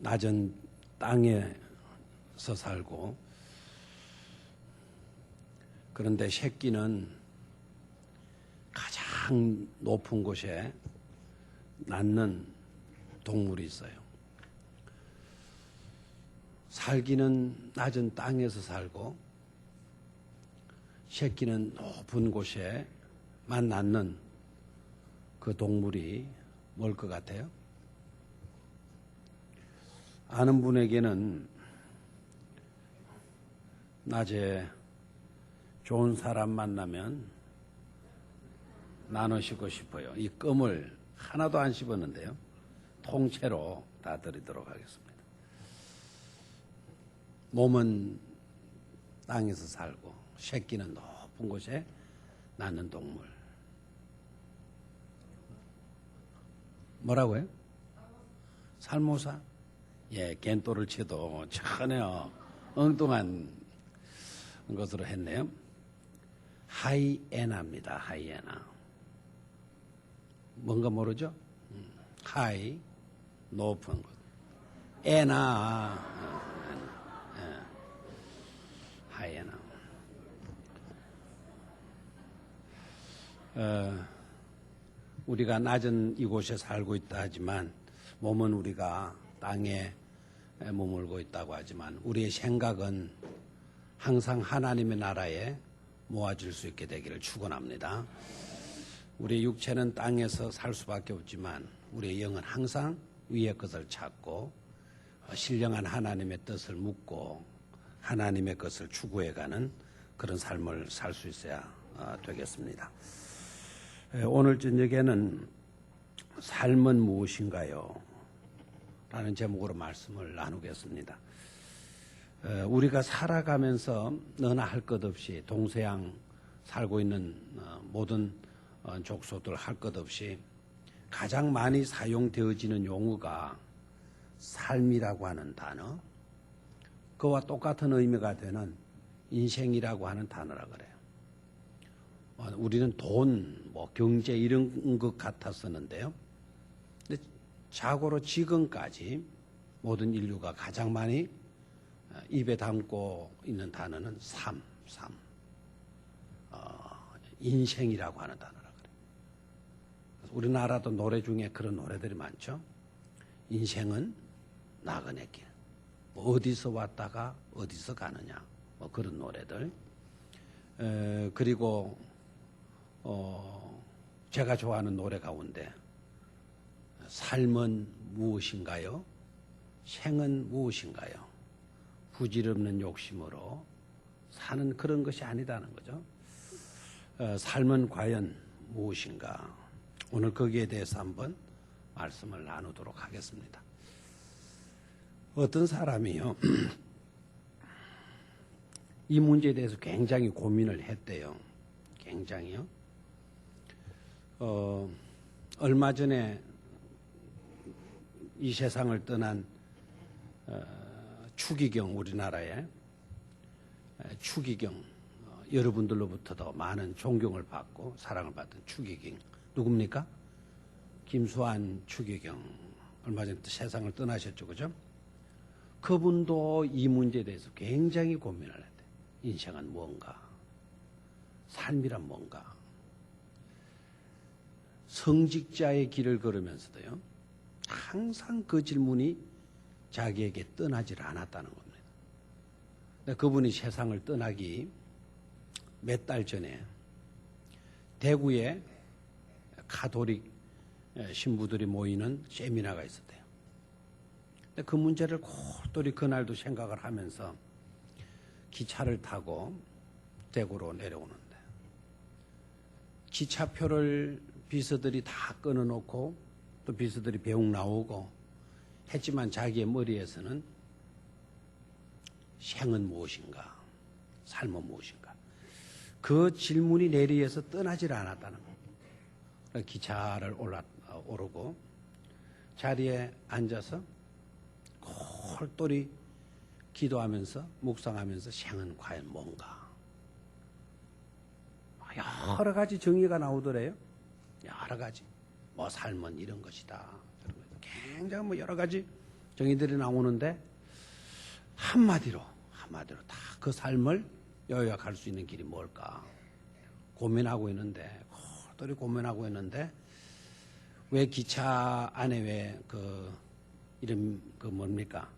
낮은 땅에서 살고, 그런데 새끼는 가장 높은 곳에 낳는 동물이 있어요. 살기는 낮은 땅에서 살고 새끼는 높은 곳에만 낳는 그 동물이 뭘 것 같아요? 아는 분에게는 낮에 좋은 사람 만나면 나누시고 싶어요. 이 껌을 하나도 안 씹었는데요. 통째로 다 드리도록 하겠습니다. 몸은 땅에서 살고 새끼는 높은 곳에 낳는 동물. 뭐라고요? 살모사? 예, 겐또를 쳐도 전혀 엉뚱한 것으로 했네요. 하이에나입니다. 하이에나. 뭔가 모르죠? 하이, 높은 곳. 에나, 하이에나. 우리가 낮은 이곳에 살고 있다 하지만 몸은 우리가 땅에 머물고 있다고 하지만 우리의 생각은 항상 하나님의 나라에 모아질 수 있게 되기를 축원합니다. 우리의 육체는 땅에서 살 수밖에 없지만 우리의 영은 항상 위의 것을 찾고 신령한 하나님의 뜻을 묻고 하나님의 것을 추구해가는 그런 삶을 살 수 있어야 되겠습니다. 오늘 저녁에는 삶은 무엇인가요? 라는 제목으로 말씀을 나누겠습니다. 우리가 살아가면서 너나 할 것 없이 동서양 살고 있는 모든 족속들 할 것 없이 가장 많이 사용되어지는 용어가 삶이라고 하는 단어, 그와 똑같은 의미가 되는 인생이라고 하는 단어라 그래요. 우리는 돈, 경제 이런 것 같았었는데요. 근데 자고로 지금까지 모든 인류가 가장 많이 입에 담고 있는 단어는 삶, 인생이라고 하는 단어라 그래요. 우리나라도 노래 중에 그런 노래들이 많죠. 인생은 나그네 길. 어디서 왔다가 어디서 가느냐. 그런 노래들. 그리고 제가 좋아하는 노래 가운데 삶은 무엇인가요? 생은 무엇인가요? 부질없는 욕심으로 사는 그런 것이 아니다는 거죠. 삶은 과연 무엇인가? 오늘 거기에 대해서 한번 말씀을 나누도록 하겠습니다. 어떤 사람이요, 이 문제에 대해서 굉장히 고민을 했대요. 굉장히요. 얼마 전에 이 세상을 떠난 추기경, 우리나라의 추기경, 여러분들로부터도 많은 존경을 받고 사랑을 받던 추기경 누굽니까? 김수환 추기경, 얼마 전에 세상을 떠나셨죠, 그죠? 그분도 이 문제에 대해서 굉장히 고민을 했대요. 인생은 뭔가? 삶이란 뭔가? 성직자의 길을 걸으면서도요, 항상 그 질문이 자기에게 떠나질 않았다는 겁니다. 그분이 세상을 떠나기 몇 달 전에 대구에 가톨릭 신부들이 모이는 세미나가 있었대요. 근데 그 문제를 골똘히 그날도 생각을 하면서 기차를 타고 대구로 내려오는데 기차표를 비서들이 다 끊어놓고 또 비서들이 배웅 나오고 했지만 자기의 머리에서는 생은 무엇인가, 삶은 무엇인가, 그 질문이 내리에서 떠나질 않았다는 거예요. 기차를 오르고 자리에 앉아서 골똘히 기도하면서 묵상하면서 생은 과연 뭔가, 여러 가지 정의가 나오더래요. 여러 가지 삶은 이런 것이다. 굉장히 여러 가지 정의들이 나오는데 한마디로 다 그 삶을 요약할 수 있는 길이 뭘까 고민하고 있는데 도리 고민하고 있는데 왜 기차 안에 왜 그 이름 그 뭡니까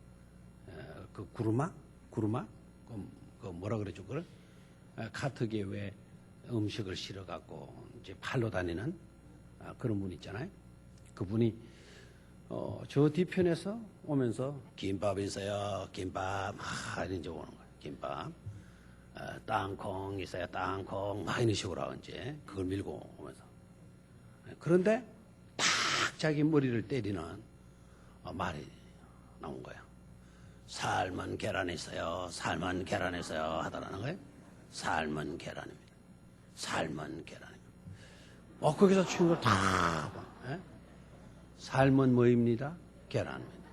그 구르마 그 뭐라 그러죠 그걸 카트기에 왜 음식을 실어 갖고 이제 팔로 다니는 그런 분 있잖아요. 그분이 저 뒤편에서 오면서 김밥 있어요. 김밥 이런 식으로 오는 거예요. 김밥 땅콩 있어요. 땅콩 이런 식으로 이제 그걸 밀고 오면서 그런데 딱 자기 머리를 때리는 말이 나온 거예요. 삶은 계란 있어요. 삶은 계란 있어요. 하더라는 거예요. 삶은 계란입니다. 삶은 계란입니다. 거기서 친구를 다 봐. 삶은 뭐입니다? 계란입니다.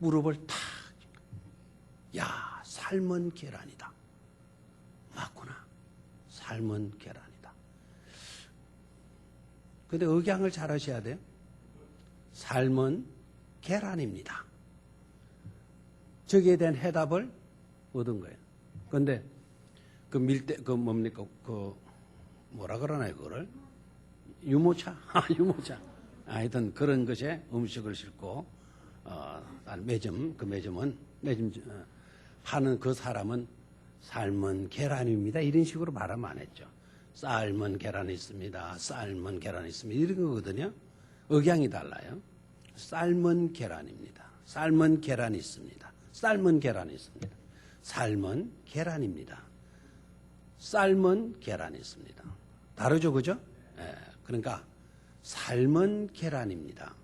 무릎을 탁. 야, 삶은 계란이다. 맞구나. 삶은 계란이다. 근데 억양을 잘 하셔야 돼요. 삶은 계란입니다. 저기에 대한 해답을 얻은 거예요. 근데 그 밀대, 그 뭡니까? 그 뭐라 그러나요, 그거를? 유모차? 유모차. 하여튼 그런 것에 음식을 싣고, 매점, 그 매점은, 하는 그 사람은 삶은 계란입니다. 이런 식으로 말하면 안 했죠. 삶은 계란이 있습니다. 삶은 계란이 있습니다. 이런 거거든요. 억양이 달라요. 삶은 계란입니다. 삶은 계란이 있습니다. 삶은 계란이 있습니다. 삶은 계란입니다. 삶은 계란이 있습니다. 다르죠, 그죠? 그러니까 삶은 계란입니다.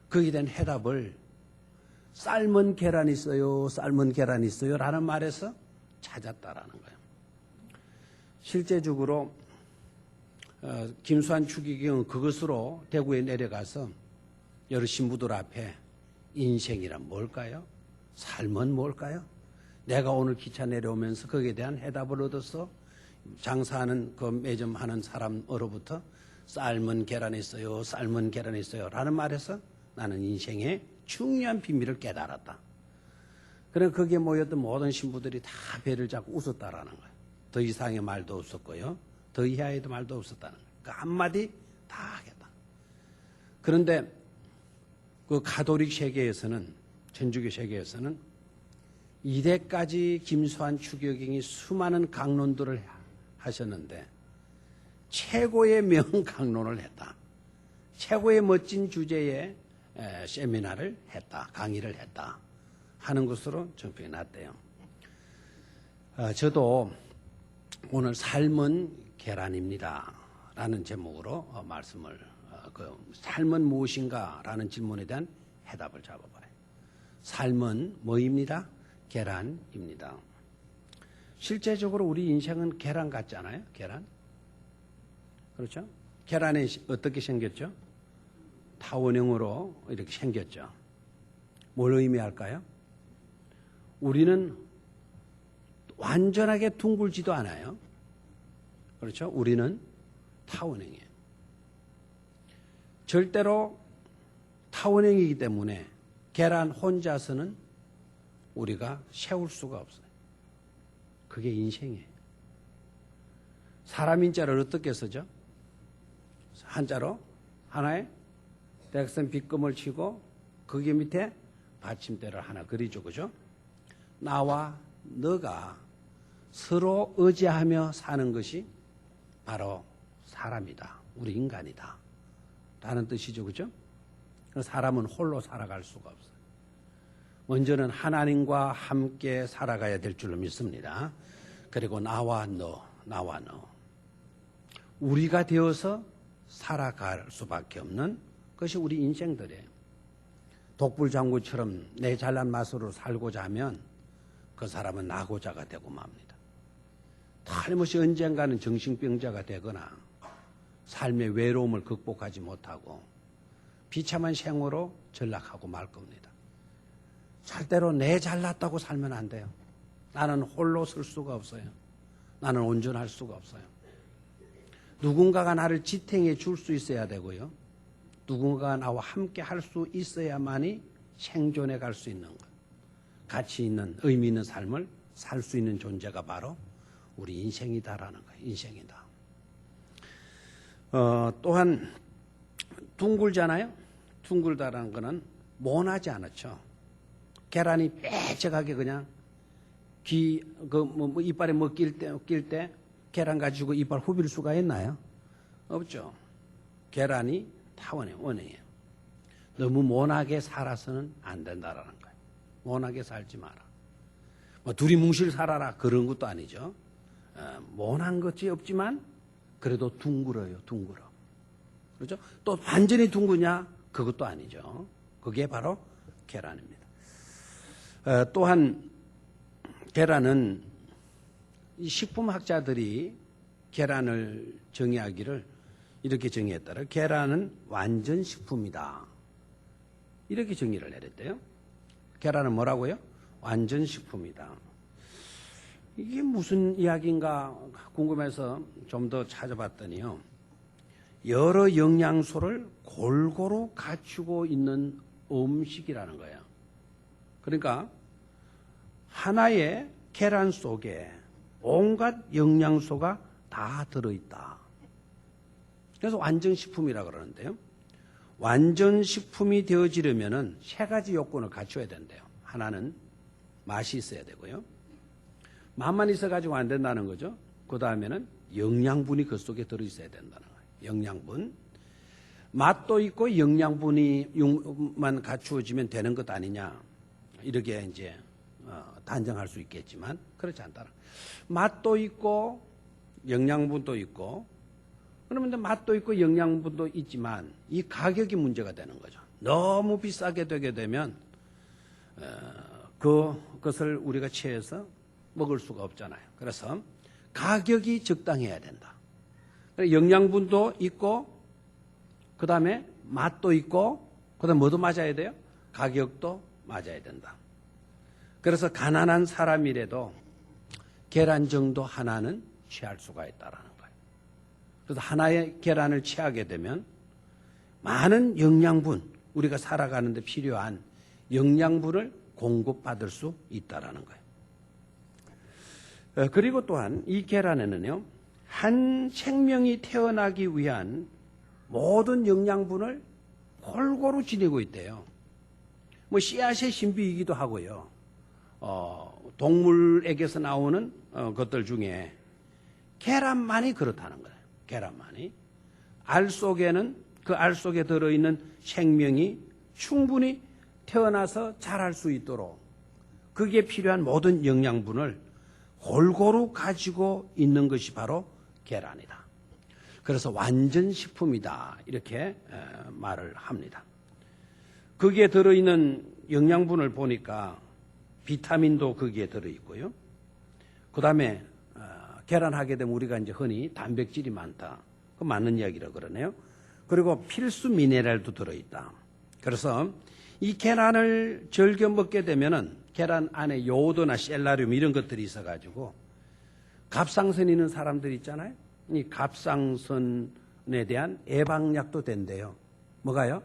거기에 대한 해답을 삶은 계란이 있어요, 삶은 계란이 있어요 라는 말에서 찾았다라는 거예요. 실제적으로 김수환 추기경은 그것으로 대구에 내려가서 여러 신부들 앞에 인생이란 뭘까요? 삶은 뭘까요? 내가 오늘 기차 내려오면서 거기에 대한 해답을 얻어서 장사하는 그 매점 하는 사람으로부터 삶은 계란이 있어요, 삶은 계란이 있어요 라는 말에서 나는 인생의 중요한 비밀을 깨달았다. 그래서 거기에 모였던 모든 신부들이 다 배를 잡고 웃었다라는 거예요. 더 이상의 말도 없었고요. 더 이하의 말도 없었다는 거예요. 그러니까 한마디 다 하겠다. 그런데 그 가톨릭 세계에서는, 천주교 세계에서는 이때까지 김수환 추기경이 수많은 강론들을 하셨는데 최고의 명강론을 했다. 최고의 멋진 주제의 세미나를 했다. 강의를 했다. 하는 것으로 정평이 났대요. 저도 오늘 삶은 계란입니다. 라는 제목으로 말씀을, 삶은 무엇인가? 라는 질문에 대한 해답을 잡아봐요. 삶은 뭐입니다? 계란입니다. 실제적으로 우리 인생은 계란 같잖아요. 계란. 그렇죠? 계란이 어떻게 생겼죠? 타원형으로 이렇게 생겼죠. 뭘 의미할까요? 우리는 완전하게 둥글지도 않아요. 그렇죠? 우리는 타원형이에요. 절대로 타원형이기 때문에 계란 혼자서는 우리가 세울 수가 없어요. 그게 인생이에요. 사람 인자를 어떻게 쓰죠? 한자로 하나의 대각선 빗금을 치고 거기 밑에 받침대를 하나 그리죠. 그죠? 나와 너가 서로 의지하며 사는 것이 바로 사람이다. 우리 인간이다. 라는 뜻이죠. 그죠? 사람은 홀로 살아갈 수가 없어요. 먼저는 하나님과 함께 살아가야 될 줄로 믿습니다. 그리고 나와 너. 우리가 되어서 살아갈 수밖에 없는 것이 우리 인생들이에요. 독불장구처럼 내 잘난 맛으로 살고자 하면 그 사람은 낙오자가 되고 맙니다. 틀림없이 언젠가는 정신병자가 되거나 삶의 외로움을 극복하지 못하고 비참한 생으로 전락하고 말 겁니다. 절대로 내 잘났다고 살면 안 돼요. 나는 홀로 설 수가 없어요. 나는 온전할 수가 없어요. 누군가가 나를 지탱해 줄 수 있어야 되고요. 누군가가 나와 함께 할 수 있어야만이 생존해 갈 수 있는 것, 가치 있는 의미 있는 삶을 살 수 있는 존재가 바로 우리 인생이다라는 거예요. 인생이다. 또한 둥글잖아요. 둥글다라는 거는 모나지 않았죠. 계란이 빼쩍하게 그냥 이빨에 낄 때 계란 가지고 이빨 후빌 수가 있나요? 없죠. 계란이 타원의 원이에요. 너무 모나게 살아서는 안 된다라는 거예요. 모나게 살지 마라. 뭐 둘이 뭉실 살아라 그런 것도 아니죠. 모난 것이 없지만 그래도 둥글어요. 둥글어. 그렇죠? 또 완전히 둥그냐? 그것도 아니죠. 그게 바로 계란입니다. 또한 계란은 이 식품학자들이 계란을 정의하기를 이렇게 정의했더라. 계란은 완전 식품이다. 이렇게 정의를 내렸대요. 계란은 뭐라고요? 완전 식품이다. 이게 무슨 이야기인가 궁금해서 좀 더 찾아봤더니요. 여러 영양소를 골고루 갖추고 있는 음식이라는 거예요. 그러니까 하나의 계란 속에 온갖 영양소가 다 들어있다. 그래서 완전식품이라고 그러는데요. 완전식품이 되어지려면 세 가지 요건을 갖춰야 된대요. 하나는 맛이 있어야 되고요. 맛만 있어가지고 안 된다는 거죠. 그 다음에는 영양분이 그 속에 들어있어야 된다는 거예요. 영양분. 맛도 있고 영양분이만 갖추어지면 되는 것 아니냐. 이렇게 이제 단정할 수 있겠지만 그렇지 않다는 거예요. 맛도 있고 영양분도 있고 그러면 맛도 있고 영양분도 있지만 이 가격이 문제가 되는 거죠. 너무 비싸게 되게 되면 그것을 우리가 취해서 먹을 수가 없잖아요. 그래서 가격이 적당해야 된다. 영양분도 있고 그 다음에 맛도 있고 그 다음에 뭐도 맞아야 돼요? 가격도 맞아야 된다. 그래서 가난한 사람이라도 계란 정도 하나는 취할 수가 있다라는 거예요. 그래서 하나의 계란을 취하게 되면 많은 영양분, 우리가 살아가는 데 필요한 영양분을 공급받을 수 있다라는 거예요. 그리고 또한 이 계란에는요, 한 생명이 태어나기 위한 모든 영양분을 골고루 지니고 있대요. 뭐 씨앗의 신비이기도 하고요. 동물에게서 나오는 것들 중에 계란만이 그렇다는 거예요. 계란만이. 알 속에는 그 알 속에 들어있는 생명이 충분히 태어나서 자랄 수 있도록 그게 필요한 모든 영양분을 골고루 가지고 있는 것이 바로 계란이다. 그래서 완전 식품이다. 이렇게 말을 합니다. 거기에 들어있는 영양분을 보니까 비타민도 거기에 들어있고요. 그 다음에 계란 하게 되면 우리가 이제 흔히 단백질이 많다. 그 맞는 이야기라고 그러네요. 그리고 필수 미네랄도 들어있다. 그래서 이 계란을 즐겨 먹게 되면은 계란 안에 요오드나 셀라륨 이런 것들이 있어가지고 갑상선 있는 사람들 있잖아요. 이 갑상선에 대한 예방약도 된대요. 뭐가요?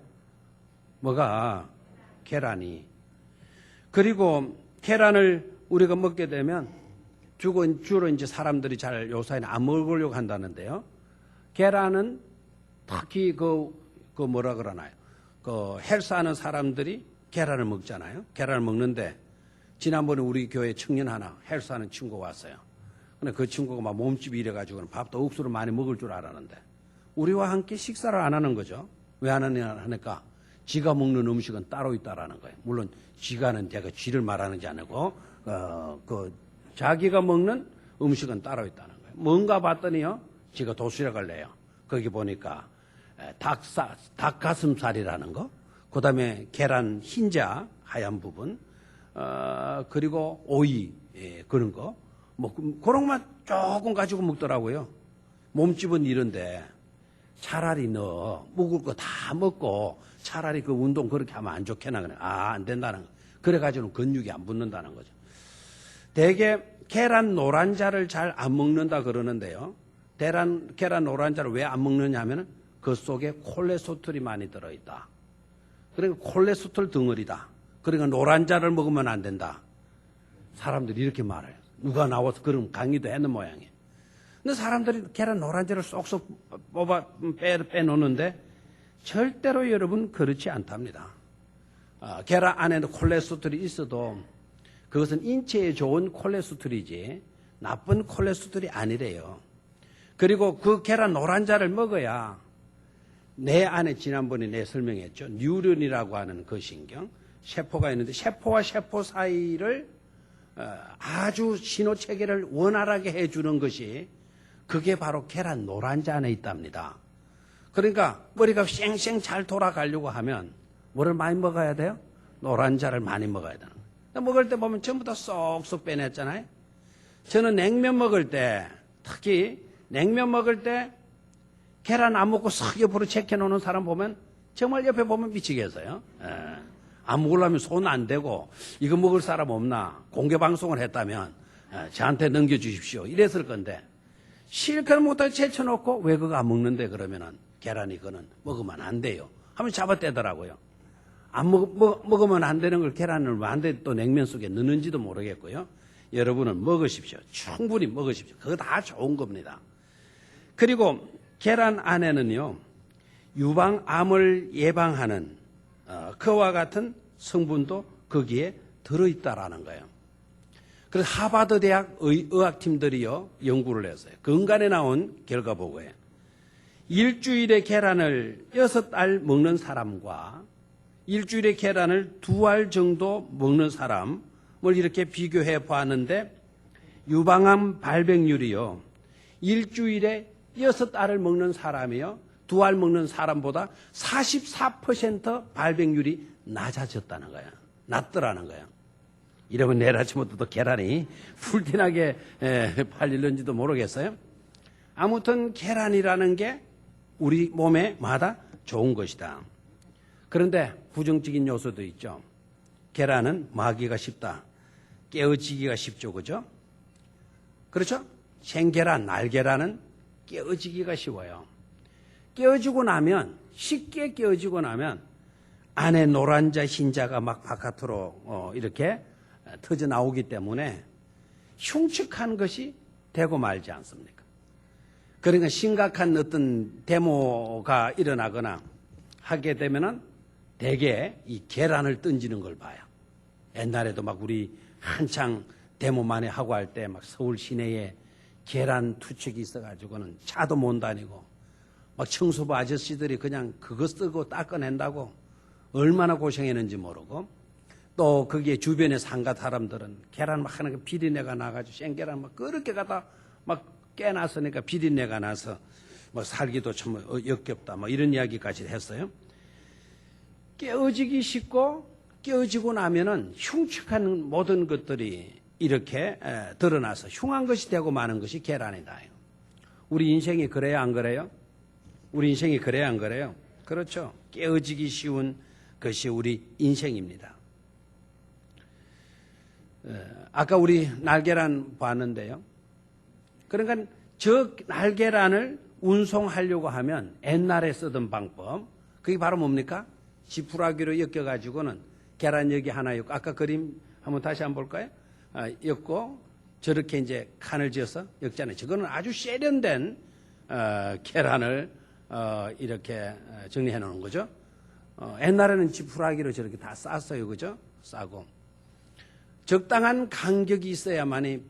뭐가? 계란이. 그리고 계란을 우리가 먹게 되면 주로 이제 사람들이 잘 요새는 안 먹으려고 한다는데요. 계란은 특히 뭐라 그러나요? 헬스하는 사람들이 계란을 먹잖아요. 계란을 먹는데 지난번에 우리 교회 청년 하나 헬스하는 친구가 왔어요. 근데 그 친구가 막 몸집이 이래가지고 밥도 억수로 많이 먹을 줄 알았는데 우리와 함께 식사를 안 하는 거죠. 왜 안 하느냐 하니까 지가 먹는 음식은 따로 있다라는 거예요. 물론 지가는 제가 쥐를 말하는지 아니고 자기가 먹는 음식은 따로 있다는 거예요. 뭔가 봤더니요. 지가 도시락을 내요. 거기 보니까 닭가슴살이라는 거, 그 다음에 계란 흰자 하얀 부분, 그리고 오이 그런 거, 뭐 그런 것만 조금 가지고 먹더라고요. 몸집은 이런데 차라리 너 먹을 거 다 먹고 차라리 그 운동 그렇게 하면 안 좋겠나 그래. 안 된다는 거. 그래가지고는 근육이 안 붙는다는 거죠. 대개 계란 노란자를 잘 안 먹는다 그러는데요. 계란 노란자를 왜 안 먹느냐 하면은 그 속에 콜레스테롤이 많이 들어있다. 그러니까 콜레스테롤 덩어리다. 그러니까 노란자를 먹으면 안 된다. 사람들이 이렇게 말해요. 누가 나와서 그런 강의도 했는 모양이에요. 근데 사람들이 계란 노란자를 쏙쏙 빼놓는데 절대로 여러분 그렇지 않답니다. 계란 안에는 콜레스테롤이 있어도 그것은 인체에 좋은 콜레스테롤이지 나쁜 콜레스테롤이 아니래요. 그리고 그 계란 노란자를 먹어야 내 안에 지난번에 내가 설명했죠. 뉴런이라고 하는 그 신경, 세포가 있는데 세포와 세포 사이를 아주 신호 체계를 원활하게 해주는 것이 그게 바로 계란 노란자 안에 있답니다. 그러니까 머리가 쌩쌩 잘 돌아가려고 하면 뭐를 많이 먹어야 돼요? 노란자를 많이 먹어야 되는 거예요. 먹을 때 보면 전부 다 쏙쏙 빼냈잖아요. 저는 냉면 먹을 때 특히 냉면 먹을 때 계란 안 먹고 싹 옆으로 제껴놓는 사람 보면 정말 옆에 보면 미치겠어요. 안 먹으려면 손 안 대고 이거 먹을 사람 없나 공개 방송을 했다면 저한테 넘겨주십시오 이랬을 건데 실컷 못하게 제쳐놓고 왜 그거 안 먹는데 그러면은 계란이 그거는 먹으면 안 돼요 하면 잡아떼더라고요. 안 먹으면 안 되는 걸 계란을 왜 안 돼 또 냉면 속에 넣는지도 모르겠고요. 여러분은 먹으십시오. 충분히 먹으십시오. 그거 다 좋은 겁니다. 그리고 계란 안에는요 유방암을 예방하는 그와 같은 성분도 거기에 들어있다라는 거예요. 그래서 하버드 대학 의학팀들이요 연구를 했어요. 건간에 나온 결과 보고에 일주일에 계란을 6알 먹는 사람과 일주일에 계란을 2알 정도 먹는 사람을 이렇게 비교해 보았는데 유방암 발병률이요 일주일에 6알을 먹는 사람이요 2알 먹는 사람보다 44% 발병률이 낮아졌다는 거야. 낮더라는 거야. 이러면 내일 아침부터 또 계란이 풀티나게 팔릴는지도 모르겠어요. 아무튼 계란이라는 게 우리 몸에 마다 좋은 것이다. 그런데 부정적인 요소도 있죠. 계란은 마기가 쉽다. 깨어지기가 쉽죠. 그죠? 그렇죠? 생계란, 날계란은 깨어지기가 쉬워요. 깨어지고 나면 쉽게 깨어지고 나면 안에 노란자 흰자가 막 바깥으로 이렇게 터져 나오기 때문에 흉측한 것이 되고 말지 않습니까? 그러니까 심각한 어떤 데모가 일어나거나 하게 되면은 대개 이 계란을 던지는 걸 봐요. 옛날에도 막 우리 한창 데모 많이 하고 할 때 막 서울 시내에 계란 투척이 있어가지고는 차도 못 다니고 막 청소부 아저씨들이 그냥 그거 쓰고 닦아낸다고 얼마나 고생했는지 모르고 또 거기에 주변에 상가 사람들은 계란 막 하는 거 비린내가 나가지고 생계란 막 그렇게 갖다 막 깨놨으니까 비린내가 나서 뭐 살기도 참 역겹다 뭐 이런 이야기까지 했어요. 깨어지기 쉽고 깨어지고 나면은 흉측한 모든 것들이 이렇게 드러나서 흉한 것이 되고 마는 것이 계란이다. 우리 인생이 그래요 안 그래요? 우리 인생이 그래요 안 그래요? 그렇죠. 깨어지기 쉬운 것이 우리 인생입니다. 아까 우리 날계란 봤는데요. 그러니까 저 날계란을 운송하려고 하면 옛날에 쓰던 방법 그게 바로 뭡니까? 지푸라기로 엮여가지고는 계란 여기 하나 엮고 아까 그림 한번 다시 한번 볼까요? 엮고 저렇게 이제 칸을 지어서 엮잖아요. 저거는 아주 세련된 계란을 이렇게 정리해 놓은 거죠. 옛날에는 지푸라기로 저렇게 다 쌌어요. 그죠? 싸고. 적당한 간격이 있어야만이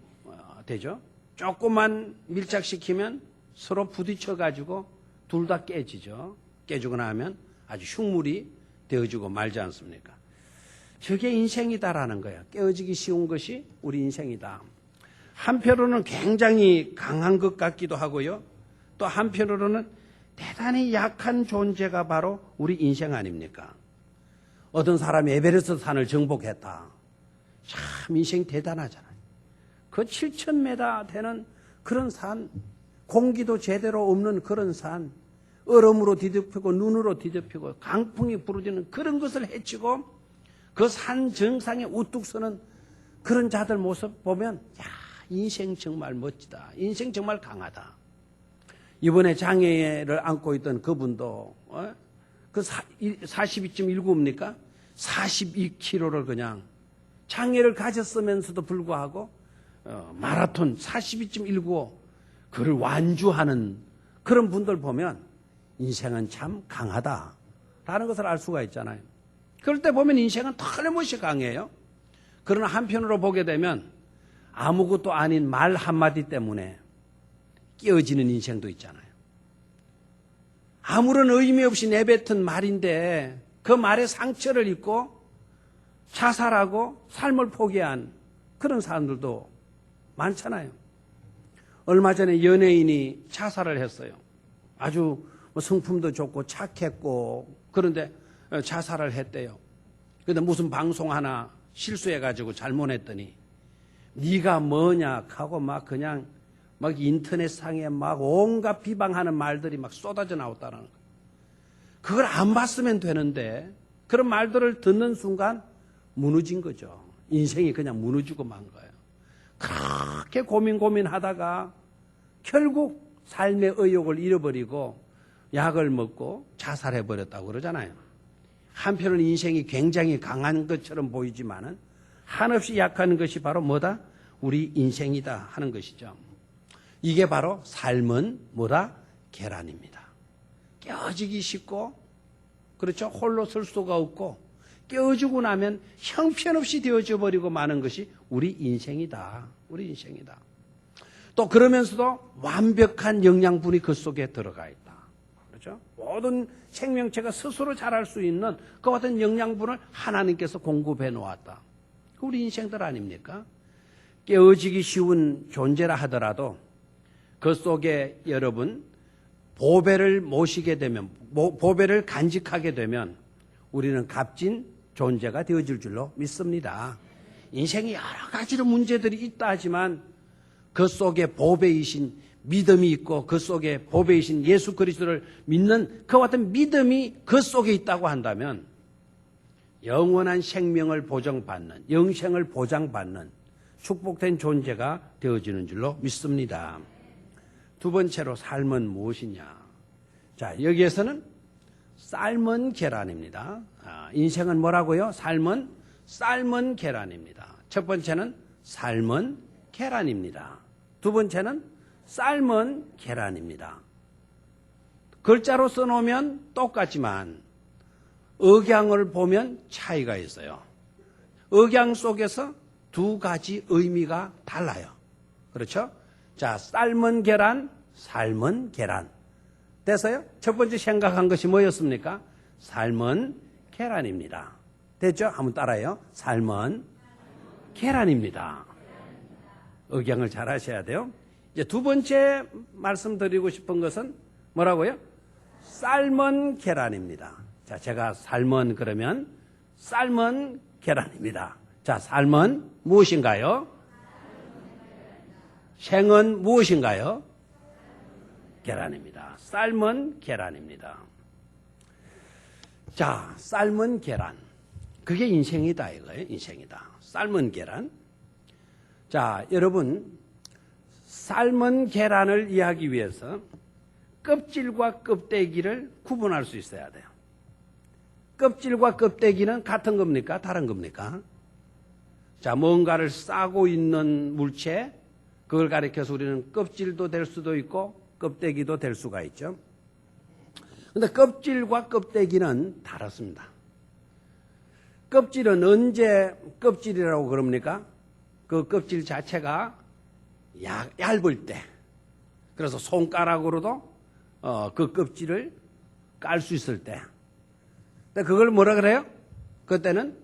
되죠. 조금만 밀착시키면 서로 부딪혀가지고 둘 다 깨지죠. 깨지고 나면 아주 흉물이 되어지고 말지 않습니까? 저게 인생이다라는 거예요. 깨어지기 쉬운 것이 우리 인생이다. 한편으로는 굉장히 강한 것 같기도 하고요. 또 한편으로는 대단히 약한 존재가 바로 우리 인생 아닙니까? 어떤 사람이 에베레스트 산을 정복했다. 참 인생 대단하잖아요. 그 7,000m 되는 그런 산, 공기도 제대로 없는 그런 산, 얼음으로 뒤덮이고 눈으로 뒤덮이고 강풍이 부러지는 그런 것을 헤치고 그 산 정상에 우뚝 서는 그런 자들 모습 보면 야, 인생 정말 멋지다. 인생 정말 강하다. 이번에 장애를 안고 있던 그분도 그 42.19입니까? 42km를 그냥 장애를 가졌으면서도 불구하고 마라톤 42.195 그걸 완주하는 그런 분들 보면 인생은 참 강하다라는 것을 알 수가 있잖아요. 그럴 때 보면 인생은 틀림없이 강해요. 그러나 한편으로 보게 되면 아무것도 아닌 말 한마디 때문에 깨어지는 인생도 있잖아요. 아무런 의미 없이 내뱉은 말인데 그 말에 상처를 입고 자살하고 삶을 포기한 그런 사람들도 많잖아요. 얼마 전에 연예인이 자살을 했어요. 아주 성품도 좋고 착했고 그런데 자살을 했대요. 그런데 무슨 방송 하나 실수해가지고 잘못했더니 네가 뭐냐 하고 막 그냥 막 인터넷상에 막 온갖 비방하는 말들이 막 쏟아져 나왔다는 거예요. 그걸 안 봤으면 되는데 그런 말들을 듣는 순간 무너진 거죠. 인생이 그냥 무너지고 만 거예요. 그렇게 고민하다가 결국 삶의 의욕을 잃어버리고 약을 먹고 자살해버렸다고 그러잖아요. 한편은 인생이 굉장히 강한 것처럼 보이지만은 한없이 약한 것이 바로 뭐다? 우리 인생이다 하는 것이죠. 이게 바로 삶은 뭐다? 계란입니다. 깨어지기 쉽고 그렇죠? 홀로 설 수가 없고 깨어지고 나면 형편없이 되어져 버리고 마는 것이 우리 인생이다. 우리 인생이다. 또 그러면서도 완벽한 영양분이 그 속에 들어가 있다. 그렇죠? 모든 생명체가 스스로 자랄 수 있는 그 같은 영양분을 하나님께서 공급해 놓았다. 우리 인생들 아닙니까? 깨어지기 쉬운 존재라 하더라도 그 속에 여러분 보배를 모시게 되면 보배를 간직하게 되면 우리는 값진 존재가 되어질 줄로 믿습니다. 인생에 여러 가지로 문제들이 있다 하지만 그 속에 보배이신 믿음이 있고 그 속에 보배이신 예수 그리스도를 믿는 그와 같은 믿음이 그 속에 있다고 한다면 영원한 생명을 보장받는 영생을 보장받는 축복된 존재가 되어지는 줄로 믿습니다. 두 번째로 삶은 무엇이냐? 자, 여기에서는 삶은 계란입니다. 인생은 뭐라고요? 삶은 계란입니다. 첫 번째는 삶은 계란입니다. 두 번째는 삶은 계란입니다. 글자로 써놓으면 똑같지만 억양을 보면 차이가 있어요. 억양 속에서 두 가지 의미가 달라요. 그렇죠? 자, 삶은 계란, 삶은 계란. 됐어요? 첫 번째 생각한 것이 뭐였습니까? 삶은 계란입니다. 됐죠? 한번 따라해요. 삶은 계란입니다. 억양을 잘 하셔야 돼요. 이제 두 번째 말씀드리고 싶은 것은 뭐라고요? 삶은 계란입니다. 자, 제가 삶은 그러면 삶은 계란입니다. 자, 삶은 무엇인가요? 생은 무엇인가요? 계란입니다. 삶은 계란입니다. 자, 삶은 계란. 그게 인생이다 이거예요. 인생이다. 삶은 계란. 자, 여러분 삶은 계란을 이해하기 위해서 껍질과 껍데기를 구분할 수 있어야 돼요. 껍질과 껍데기는 같은 겁니까? 다른 겁니까? 자, 뭔가를 싸고 있는 물체, 그걸 가리켜서 우리는 껍질도 될 수도 있고 껍데기도 될 수가 있죠. 그런데 껍질과 껍데기는 다릅니다. 껍질은 언제 껍질이라고 그럽니까? 그 껍질 자체가 얇을 때, 그래서 손가락으로도 그 껍질을 깔 수 있을 때, 근데 그걸 뭐라 그래요? 그때는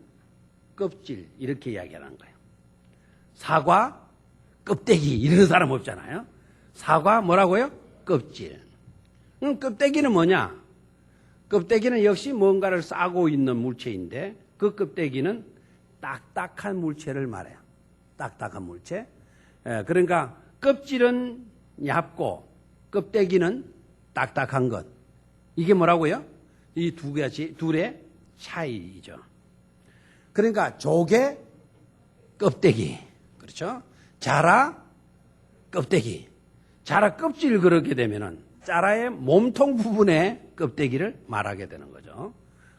껍질 이렇게 이야기하는 거예요. 사과 껍데기 이러는 사람 없잖아요. 사과 뭐라고요? 껍질. 껍데기는 뭐냐? 껍데기는 역시 뭔가를 싸고 있는 물체인데 그 껍데기는 딱딱한 물체를 말해요. 딱딱한 물체. 그러니까 껍질은 얇고 껍데기는 딱딱한 것. 이게 뭐라고요? 이 두 가지 둘의 차이죠. 그러니까 조개 껍데기. 그렇죠? 자라 껍데기. 자라 껍질 그렇게 되면은 자라의 몸통 부분의 껍데기를 말하게 되는 거죠.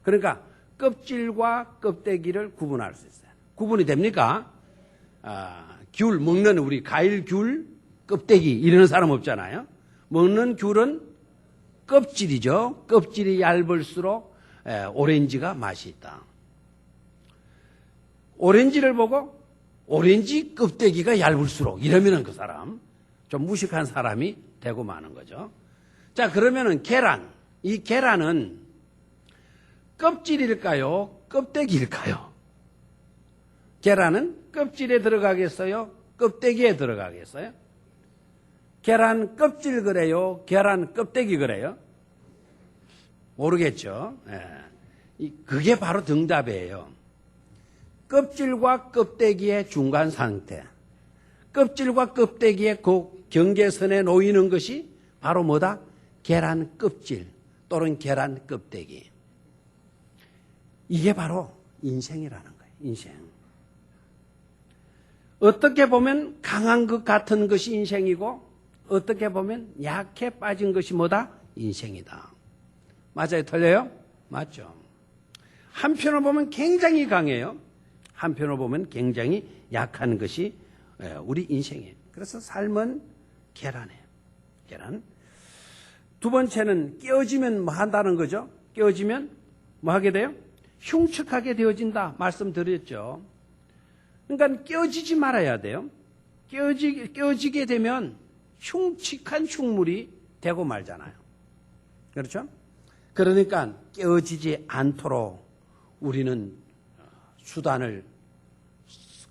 그러니까 껍질과 껍데기를 구분할 수 있어요. 구분이 됩니까? 귤 먹는 우리 과일 귤 껍데기 이러는 사람 없잖아요. 먹는 귤은 껍질이죠. 껍질이 얇을수록 오렌지가 맛이 있다. 오렌지를 보고 오렌지 껍데기가 얇을수록 이러면은 그 사람 좀 무식한 사람이 되고 마는 거죠. 자, 그러면은 계란. 이 계란은 껍질일까요? 껍데기일까요? 계란은 껍질에 들어가겠어요? 껍데기에 들어가겠어요? 계란 껍질 그래요? 계란 껍데기 그래요? 모르겠죠. 그게 바로 정답이에요. 껍질과 껍데기의 중간 상태. 껍질과 껍데기의 그 경계선에 놓이는 것이 바로 뭐다? 계란 껍질 또는 계란 껍데기. 이게 바로 인생이라는 거예요. 인생. 어떻게 보면 강한 것 같은 것이 인생이고 어떻게 보면 약해 빠진 것이 뭐다? 인생이다. 맞아요? 틀려요? 맞죠. 한편으로 보면 굉장히 강해요. 한편으로 보면 굉장히 약한 것이 우리 인생이에요. 그래서 삶은 계란이에요. 계란. 두 번째는 깨어지면 뭐 한다는 거죠? 깨어지면 뭐 하게 돼요? 흉측하게 되어진다 말씀드렸죠. 그러니까 깨어지지 말아야 돼요. 깨어지게 되면 흉측한 흉물이 되고 말잖아요. 그렇죠? 그러니까 깨어지지 않도록 우리는 수단을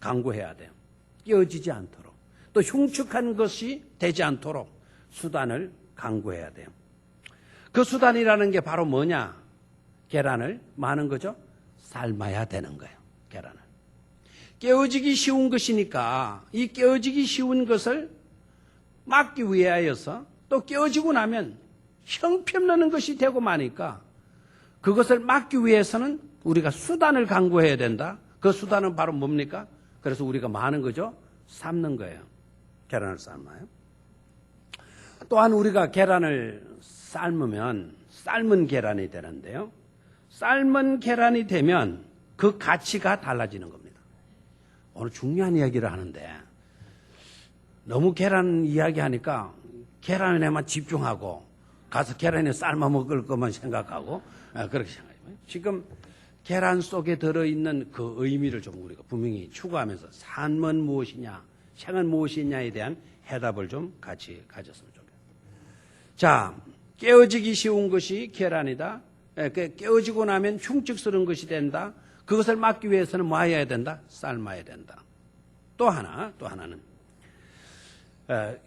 강구해야 돼요. 깨어지지 않도록. 또 흉측한 것이 되지 않도록 수단을 강구해야 돼요. 그 수단이라는 게 바로 뭐냐? 계란을 많은 거죠? 삶아야 되는 거예요. 계란을. 깨어지기 쉬운 것이니까 이 깨어지기 쉬운 것을 막기 위하여서 또 깨어지고 나면 형편없는 것이 되고 마니까 그것을 막기 위해서는 우리가 수단을 강구해야 된다. 그 수단은 바로 뭡니까? 그래서 우리가 많은 거죠? 삶는 거예요. 계란을 삶아요. 또한 우리가 계란을 삶으면 삶은 계란이 되는데요. 삶은 계란이 되면 그 가치가 달라지는 겁니다. 오늘 중요한 이야기를 하는데 너무 계란 이야기하니까 계란에만 집중하고 가서 계란에 삶아 먹을 것만 생각하고 그렇게 생각해요. 지금 계란 속에 들어있는 그 의미를 좀 우리가 분명히 추구하면서 삶은 무엇이냐, 생은 무엇이냐에 대한 해답을 좀 같이 가졌으면 좋겠어요. 자, 깨어지기 쉬운 것이 계란이다. 깨어지고 나면 흉측스러운 것이 된다. 그것을 막기 위해서는 뭐 해야 된다? 삶아야 된다. 또 하나는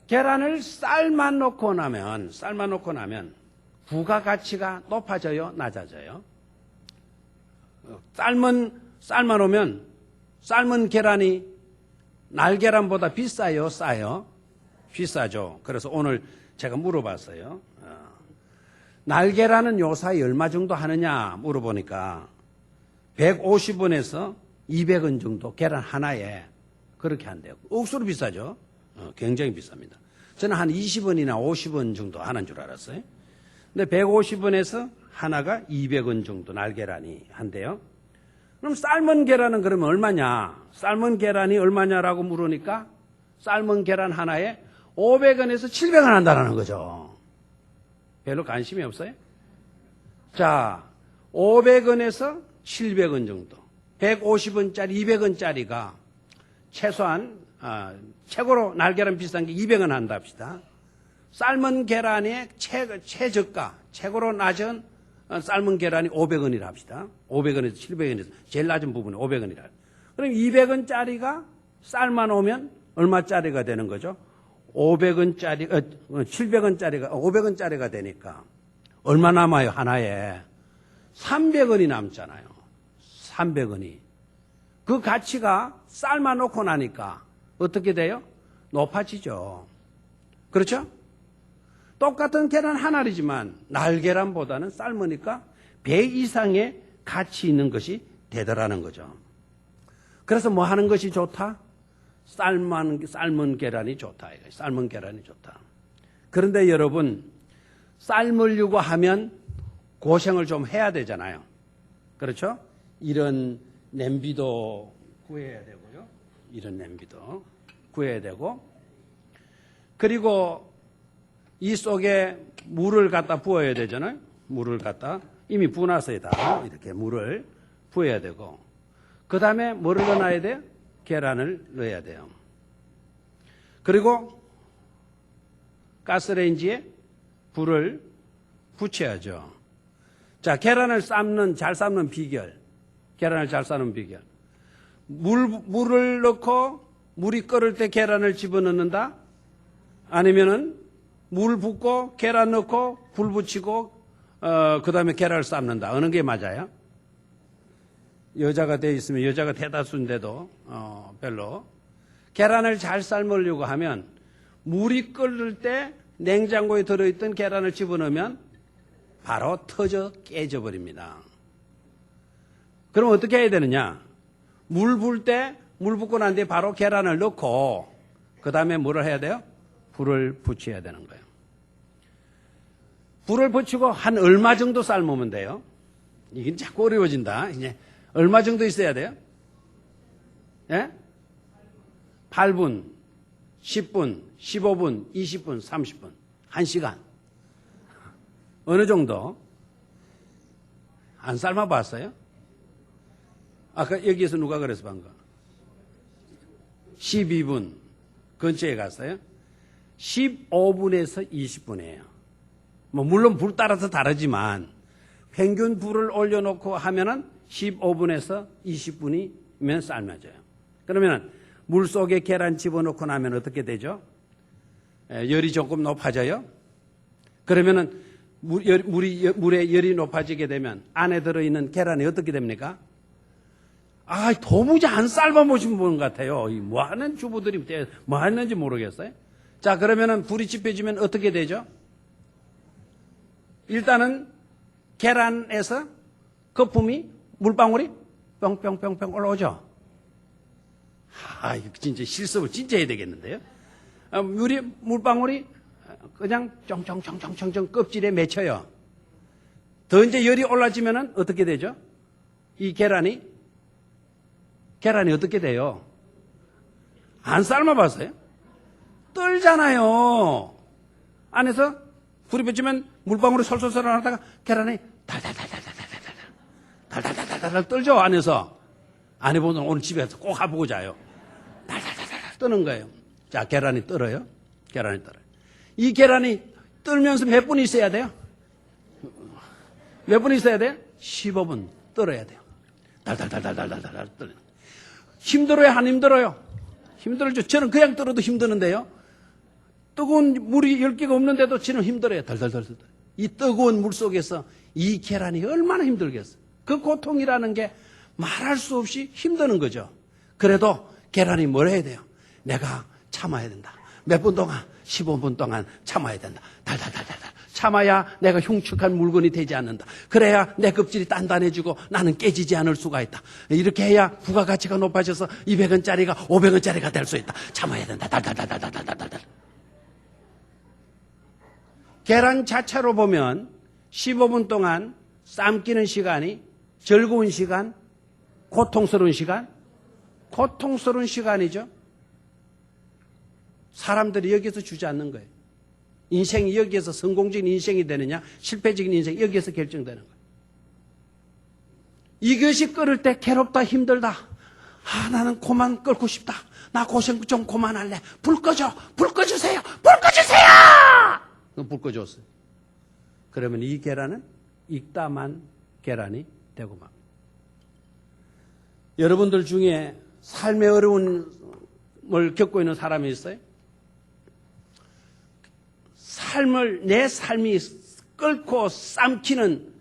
계란을 삶아놓고 나면 부가가치가 높아져요? 낮아져요? 삶아놓으면 삶은 계란이 날계란보다 비싸요? 싸요? 비싸죠. 그래서 오늘 제가 물어봤어요. 날계란은 요사이 얼마 정도 하느냐 물어보니까 150원에서 200원 정도 계란 하나에 그렇게 한대요. 억수로 비싸죠. 굉장히 비쌉니다. 저는 한 20원이나 50원 정도 하는 줄 알았어요. 근데 150원에서 하나가 200원 정도 날계란이 한대요. 그럼 삶은 계란은 그러면 얼마냐? 삶은 계란이 얼마냐라고 물으니까 삶은 계란 하나에 500원에서 700원 한다는 거죠. 별로 관심이 없어요? 자, 500원에서 700원 정도. 150원짜리, 200원짜리가 최소한, 최고로 날계란 비싼 게 200원 한다 합시다. 삶은 계란의 최저가, 최고로 낮은 삶은 계란이 500원이라 합시다. 500원에서 700원에서 제일 낮은 부분이 500원이라. 그럼 200원짜리가 삶아 놓으면 얼마짜리가 되는 거죠? 500원짜리, 700원짜리가, 500원짜리가 되니까 얼마 남아요, 하나에? 300원이 남잖아요. 300원이. 그 가치가 삶아 놓고 나니까 어떻게 돼요? 높아지죠. 그렇죠? 똑같은 계란 하나이지만 날계란보다는 삶으니까 배 이상의 가치 있는 것이 되더라는 거죠. 그래서 뭐 하는 것이 좋다? 삶은 계란이 좋다. 삶은 계란이 좋다. 그런데 여러분, 삶으려고 하면 고생을 좀 해야 되잖아요. 그렇죠? 이런 냄비도 구해야 되고요. 이런 냄비도 구해야 되고, 그리고 이 속에 물을 갖다 부어야 되잖아요. 물을 갖다 이미 부어놨어요. 다 이렇게 물을 부어야 되고, 그 다음에 뭐를 넣어놔야 돼요? 계란을 넣어야 돼요. 그리고 가스레인지에 불을 붙여야죠. 자, 계란을 잘 삶는 비결. 계란을 잘 삶는 비결. 물을 넣고 물이 끓을 때 계란을 집어넣는다? 아니면은 물 붓고 계란 넣고 불 붙이고 그 다음에 계란을 삶는다. 어느 게 맞아요? 여자가 되어 있으면 여자가 대다수인데도 별로. 계란을 잘 삶으려고 하면 물이 끓을 때 냉장고에 들어있던 계란을 집어넣으면 바로 터져 깨져버립니다. 그럼 어떻게 해야 되느냐? 물 붓고 난 뒤에 바로 계란을 넣고 그 다음에 뭐를 해야 돼요? 불을 붙여야 되는 거예요. 불을 붙이고 한 얼마 정도 삶으면 돼요? 이게 자꾸 어려워진다. 이제 얼마 정도 있어야 돼요? 예? 8분, 10분, 15분, 20분, 30분, 1시간. 어느 정도? 안 삶아봤어요? 아까 여기에서 누가 그래서 방금? 12분 근처에 갔어요? 15분에서 20분이에요. 뭐 물론 불 따라서 다르지만 평균 불을 올려놓고 하면은 15분에서 20분이면 삶아져요. 그러면 물 속에 계란 집어넣고 나면 어떻게 되죠? 열이 조금 높아져요. 그러면은 물에 열이 높아지게 되면 안에 들어있는 계란이 어떻게 됩니까? 도무지 안 삶아보신 분 같아요. 뭐 하는 주부들이 뭐 하는지 모르겠어요. 자, 그러면은 불이 지펴지면 어떻게 되죠? 일단은 계란에서 거품이 물방울이 뿅뿅뿅뿅 올라오죠. 이거 진짜 실습을 진짜 해야 되겠는데요. 물방울이 그냥 쫑쫑쫑쫑쫑 껍질에 맺혀요. 더 이제 열이 올라지면은 어떻게 되죠? 이 계란이 어떻게 돼요? 안 삶아봤어요? 떨잖아요. 안에서 불이 붙이면 물방울이 솔솔솔 나다가 계란이 달달달달달달달달 떨죠. 안에서. 안 해보면 오늘 집에 가서 꼭 해보고 자요. 달달달달 뜨는 거예요. 자, 계란이 떨어요. 계란이 떨어요. 이 계란이 떨면서 몇 분 있어야 돼요? 몇 분 있어야 돼요? 15분 떨어야 돼요. 달달달달달달달 떨어요. 힘들어요? 안 힘들어요? 힘들죠. 저는 그냥 떨어도 힘드는데요. 뜨거운 물이 10개가 없는데도 저는 힘들어요. 달달달달. 이 뜨거운 물 속에서 이 계란이 얼마나 힘들겠어요. 그 고통이라는 게 말할 수 없이 힘드는 거죠. 그래도 계란이 뭘 해야 돼요? 내가 참아야 된다. 몇 분 동안? 15분 동안 참아야 된다. 달달달달달. 참아야 내가 흉측한 물건이 되지 않는다. 그래야 내 껍질이 단단해지고 나는 깨지지 않을 수가 있다. 이렇게 해야 부가가치가 높아져서 200원짜리가 500원짜리가 될 수 있다. 참아야 된다. 달달달달달달달달. 계란 자체로 보면 15분 동안 삶기는 시간이 즐거운 시간, 고통스러운 시간? 고통스러운 시간이죠. 사람들이 여기서 주지 않는 거예요. 인생이 여기에서 성공적인 인생이 되느냐, 실패적인 인생이 여기에서 결정되는 거예요. 이것이 끓을 때 괴롭다, 힘들다. 나는 그만 끓고 싶다. 나 고생 좀 그만할래. 불 꺼줘. 불 꺼주세요. 불 꺼주세요. 불 꺼줬어요. 그러면 이 계란은 익다만 계란이 되고 막. 여러분들 중에 삶의 어려움을 겪고 있는 사람이 있어요? 내 삶이 끓고 삶기는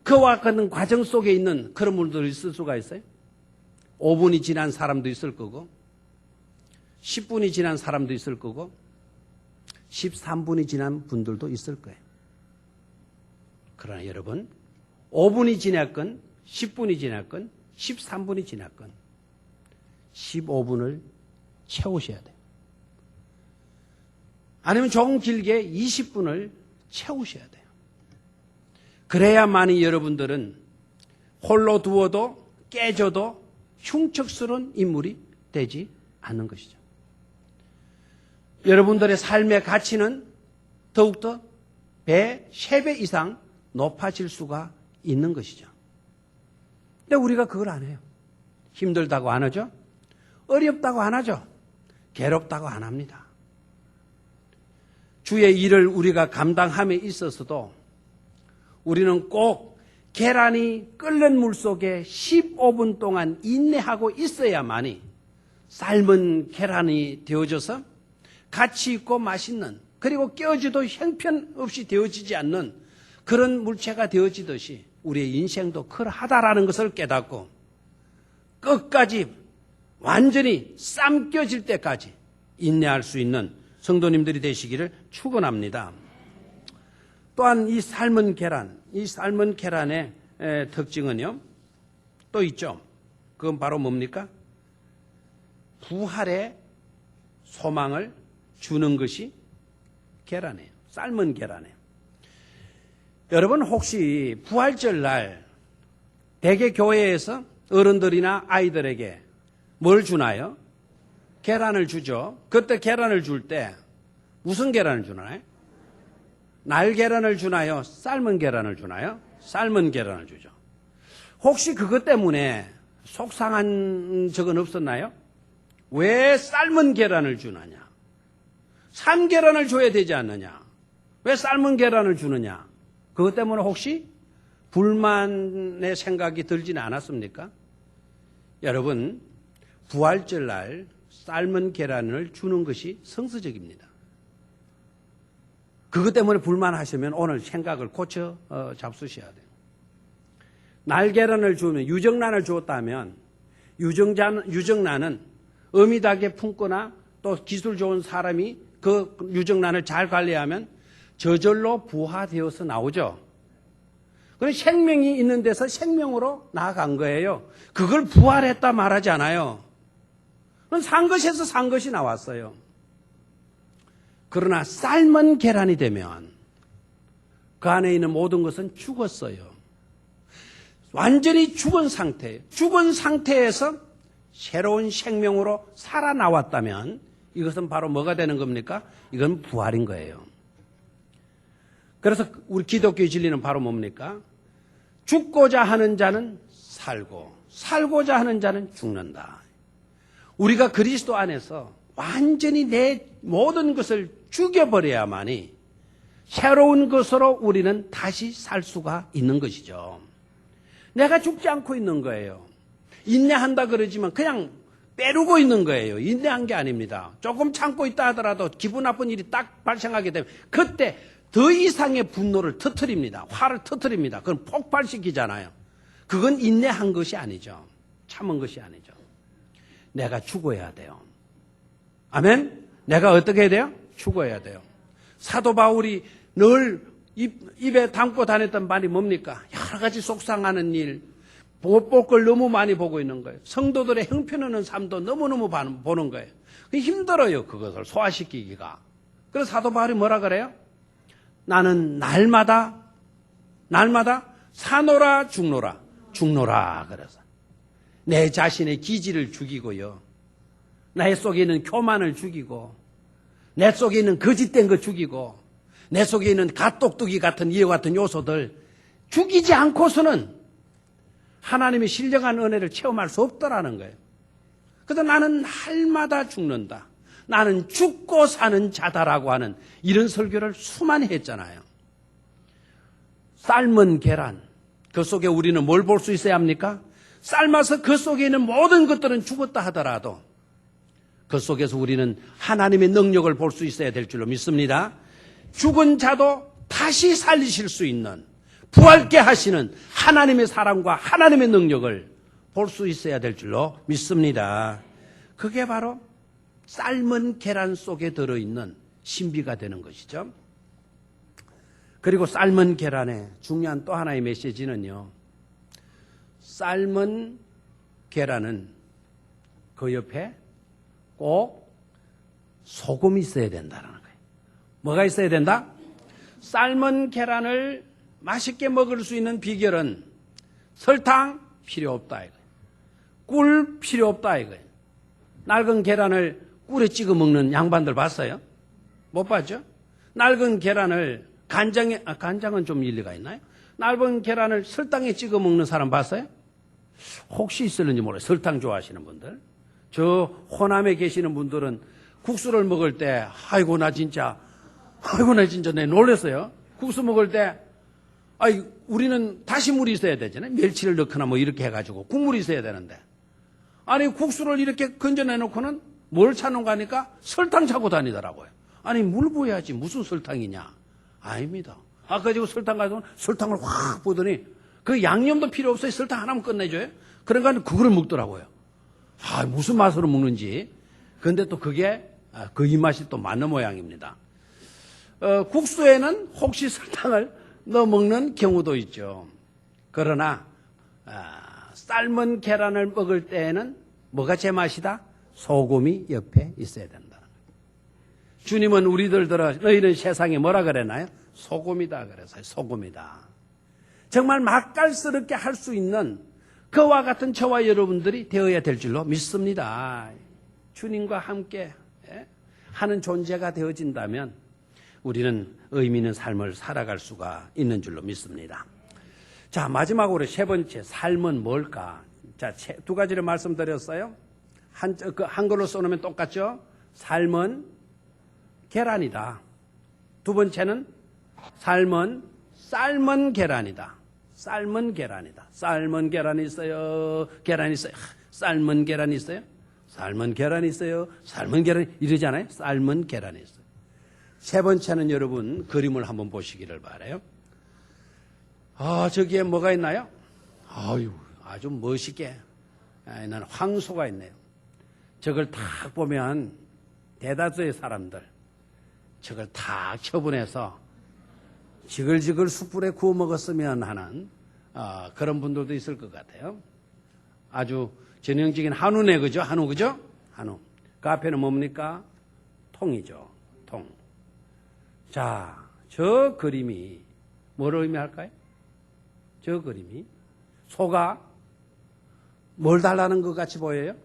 그와 같은 과정 속에 있는 그런 분들이 있을 수가 있어요? 5분이 지난 사람도 있을 거고, 10분이 지난 사람도 있을 거고, 13분이 지난 분들도 있을 거예요. 그러나 여러분, 5분이 지났건, 10분이 지났건, 13분이 지났건, 15분을 채우셔야 돼요. 아니면 조금 길게 20분을 채우셔야 돼요. 그래야만이 여러분들은 홀로 두어도 깨져도 흉측스러운 인물이 되지 않는 것이죠. 여러분들의 삶의 가치는 더욱더 배 3배 이상 높아질 수가 있는 것이죠. 근데 우리가 그걸 안 해요. 힘들다고 안 하죠. 어렵다고 안 하죠. 괴롭다고 안 합니다. 주의 일을 우리가 감당함에 있어서도 우리는 꼭 계란이 끓는 물 속에 15분 동안 인내하고 있어야만이 삶은 계란이 되어져서 가치 있고 맛있는, 그리고 깨어져도 형편없이 되어지지 않는 그런 물체가 되어지듯이 우리의 인생도 그러하다라는 것을 깨닫고 끝까지 완전히 삶겨질 때까지 인내할 수 있는 성도님들이 되시기를 축원합니다. 또한 이 삶은 계란의 특징은요, 또 있죠. 그건 바로 뭡니까? 부활의 소망을 주는 것이 계란이에요. 삶은 계란이에요. 여러분 혹시 부활절 날 대개 교회에서 어른들이나 아이들에게 뭘 주나요? 계란을 주죠. 그때 계란을 줄 때 무슨 계란을 주나요? 날계란을 주나요? 삶은 계란을 주나요? 삶은 계란을 주죠. 혹시 그것 때문에 속상한 적은 없었나요? 왜 삶은 계란을 주느냐? 산계란을 줘야 되지 않느냐? 왜 삶은 계란을 주느냐? 그것 때문에 혹시 불만의 생각이 들지는 않았습니까? 여러분, 부활절 날 삶은 계란을 주는 것이 성서적입니다. 그것 때문에 불만하시면 오늘 생각을 고쳐 잡수셔야 돼요. 날계란을 주면, 유정란을 주었다면 유정란은 어미닭에 품거나 또 기술 좋은 사람이 그 유정란을 잘 관리하면 저절로 부화되어서 나오죠. 그럼 생명이 있는 데서 생명으로 나아간 거예요. 그걸 부활했다 말하지 않아요. 그건 산 것에서 산 것이 나왔어요. 그러나 삶은 계란이 되면 그 안에 있는 모든 것은 죽었어요. 완전히 죽은 상태예요. 죽은 상태에서 새로운 생명으로 살아나왔다면 이것은 바로 뭐가 되는 겁니까? 이건 부활인 거예요. 그래서 우리 기독교의 진리는 바로 뭡니까? 죽고자 하는 자는 살고, 살고자 하는 자는 죽는다. 우리가 그리스도 안에서 완전히 내 모든 것을 죽여버려야만이 새로운 것으로 우리는 다시 살 수가 있는 것이죠. 내가 죽지 않고 있는 거예요. 인내한다 그러지만 그냥 빼르고 있는 거예요. 인내한 게 아닙니다. 조금 참고 있다 하더라도 기분 나쁜 일이 딱 발생하게 되면 그때 더 이상의 분노를 터뜨립니다. 화를 터뜨립니다. 그건 폭발시키잖아요. 그건 인내한 것이 아니죠. 참은 것이 아니죠. 내가 죽어야 돼요. 아멘? 내가 어떻게 해야 돼요? 죽어야 돼요. 사도 바울이 늘 입에 담고 다녔던 말이 뭡니까? 여러 가지 속상하는 일, 복을 너무 많이 보고 있는 거예요. 성도들의 형편없는 삶도 너무너무 보는 거예요. 힘들어요. 그것을 소화시키기가. 그래서 사도 바울이 뭐라 그래요? 나는 날마다 사노라 죽노라 그래서 내 자신의 기질을 죽이고요. 내 속에 있는 교만을 죽이고 내 속에 있는 거짓된 거 죽이고 내 속에 있는 갓똑뚜기 같은 이와 같은 요소들 죽이지 않고서는 하나님의 신령한 은혜를 체험할 수 없더라는 거예요. 그래서 나는 날마다 죽는다. 나는 죽고 사는 자다라고 하는 이런 설교를 수많이 했잖아요. 삶은 계란, 그 속에 우리는 뭘 볼 수 있어야 합니까? 삶아서 그 속에 있는 모든 것들은 죽었다 하더라도 그 속에서 우리는 하나님의 능력을 볼 수 있어야 될 줄로 믿습니다. 죽은 자도 다시 살리실 수 있는 부활케 하시는 하나님의 사랑과 하나님의 능력을 볼 수 있어야 될 줄로 믿습니다. 그게 바로 삶은 계란 속에 들어있는 신비가 되는 것이죠. 그리고 삶은 계란의 중요한 또 하나의 메시지는요. 삶은 계란은 그 옆에 꼭 소금이 있어야 된다는 거예요. 뭐가 있어야 된다? 삶은 계란을 맛있게 먹을 수 있는 비결은 설탕 필요 없다. 꿀 필요 없다 이거예요. 낡은 계란을 꿀에 찍어 먹는 양반들 봤어요? 못 봤죠? 낡은 계란을 간장은 좀 일리가 있나요? 낡은 계란을 설탕에 찍어 먹는 사람 봤어요? 혹시 있을는지 몰라요. 설탕 좋아하시는 분들. 저 호남에 계시는 분들은 국수를 먹을 때 아이고 나 진짜 내 놀랐어요. 국수 먹을 때 우리는 다시물이 있어야 되잖아요. 멸치를 넣거나 뭐 이렇게 해가지고 국물이 있어야 되는데 아니 국수를 이렇게 건져내 놓고는 뭘 찾는가 하니까 설탕 찾고 다니더라고요. 아니 물 부어야지 무슨 설탕이냐. 아닙니다. 가지고 설탕 가지고 설탕을 확 부더니 그 양념도 필요 없어요. 설탕 하나만 끝내줘요. 그러니까 그거를 먹더라고요. 무슨 맛으로 먹는지. 그런데 또 그게 그 입맛이 또 맞는 모양입니다. 국수에는 혹시 설탕을 넣어 먹는 경우도 있죠. 그러나 삶은 계란을 먹을 때에는 뭐가 제맛이다? 소금이 옆에 있어야 된다. 주님은 우리들들어 너희는 세상에 뭐라 그랬나요? 소금이다 그래서요. 소금이다. 정말 맛깔스럽게 할 수 있는 그와 같은 저와 여러분들이 되어야 될 줄로 믿습니다. 주님과 함께 하는 존재가 되어진다면 우리는 의미 있는 삶을 살아갈 수가 있는 줄로 믿습니다. 자, 마지막으로 세 번째, 삶은 뭘까? 자, 두 가지를 말씀드렸어요. 한글로 써놓으면 똑같죠? 삶은 계란이다. 두 번째는 삶은 계란이다. 삶은 계란이다. 삶은 계란이 있어요. 계란이 있어요. 삶은 계란이 있어요. 삶은 계란이 있어요. 삶은 계란이 이러잖아요. 삶은 계란이 있어요. 세 번째는 여러분 그림을 한번 보시기를 바라요. 저기에 뭐가 있나요? 아주 멋있게 나는 황소가 있네요. 저걸 딱 보면 대다수의 사람들 저걸 딱 처분해서 지글지글 숯불에 구워 먹었으면 하는 그런 분들도 있을 것 같아요. 아주 전형적인 한우네, 그죠? 한우. 그 앞에는 뭡니까? 통이죠. 통. 자, 저 그림이 뭘 의미할까요? 저 그림이 소가 뭘 달라는 것 같이 보여요?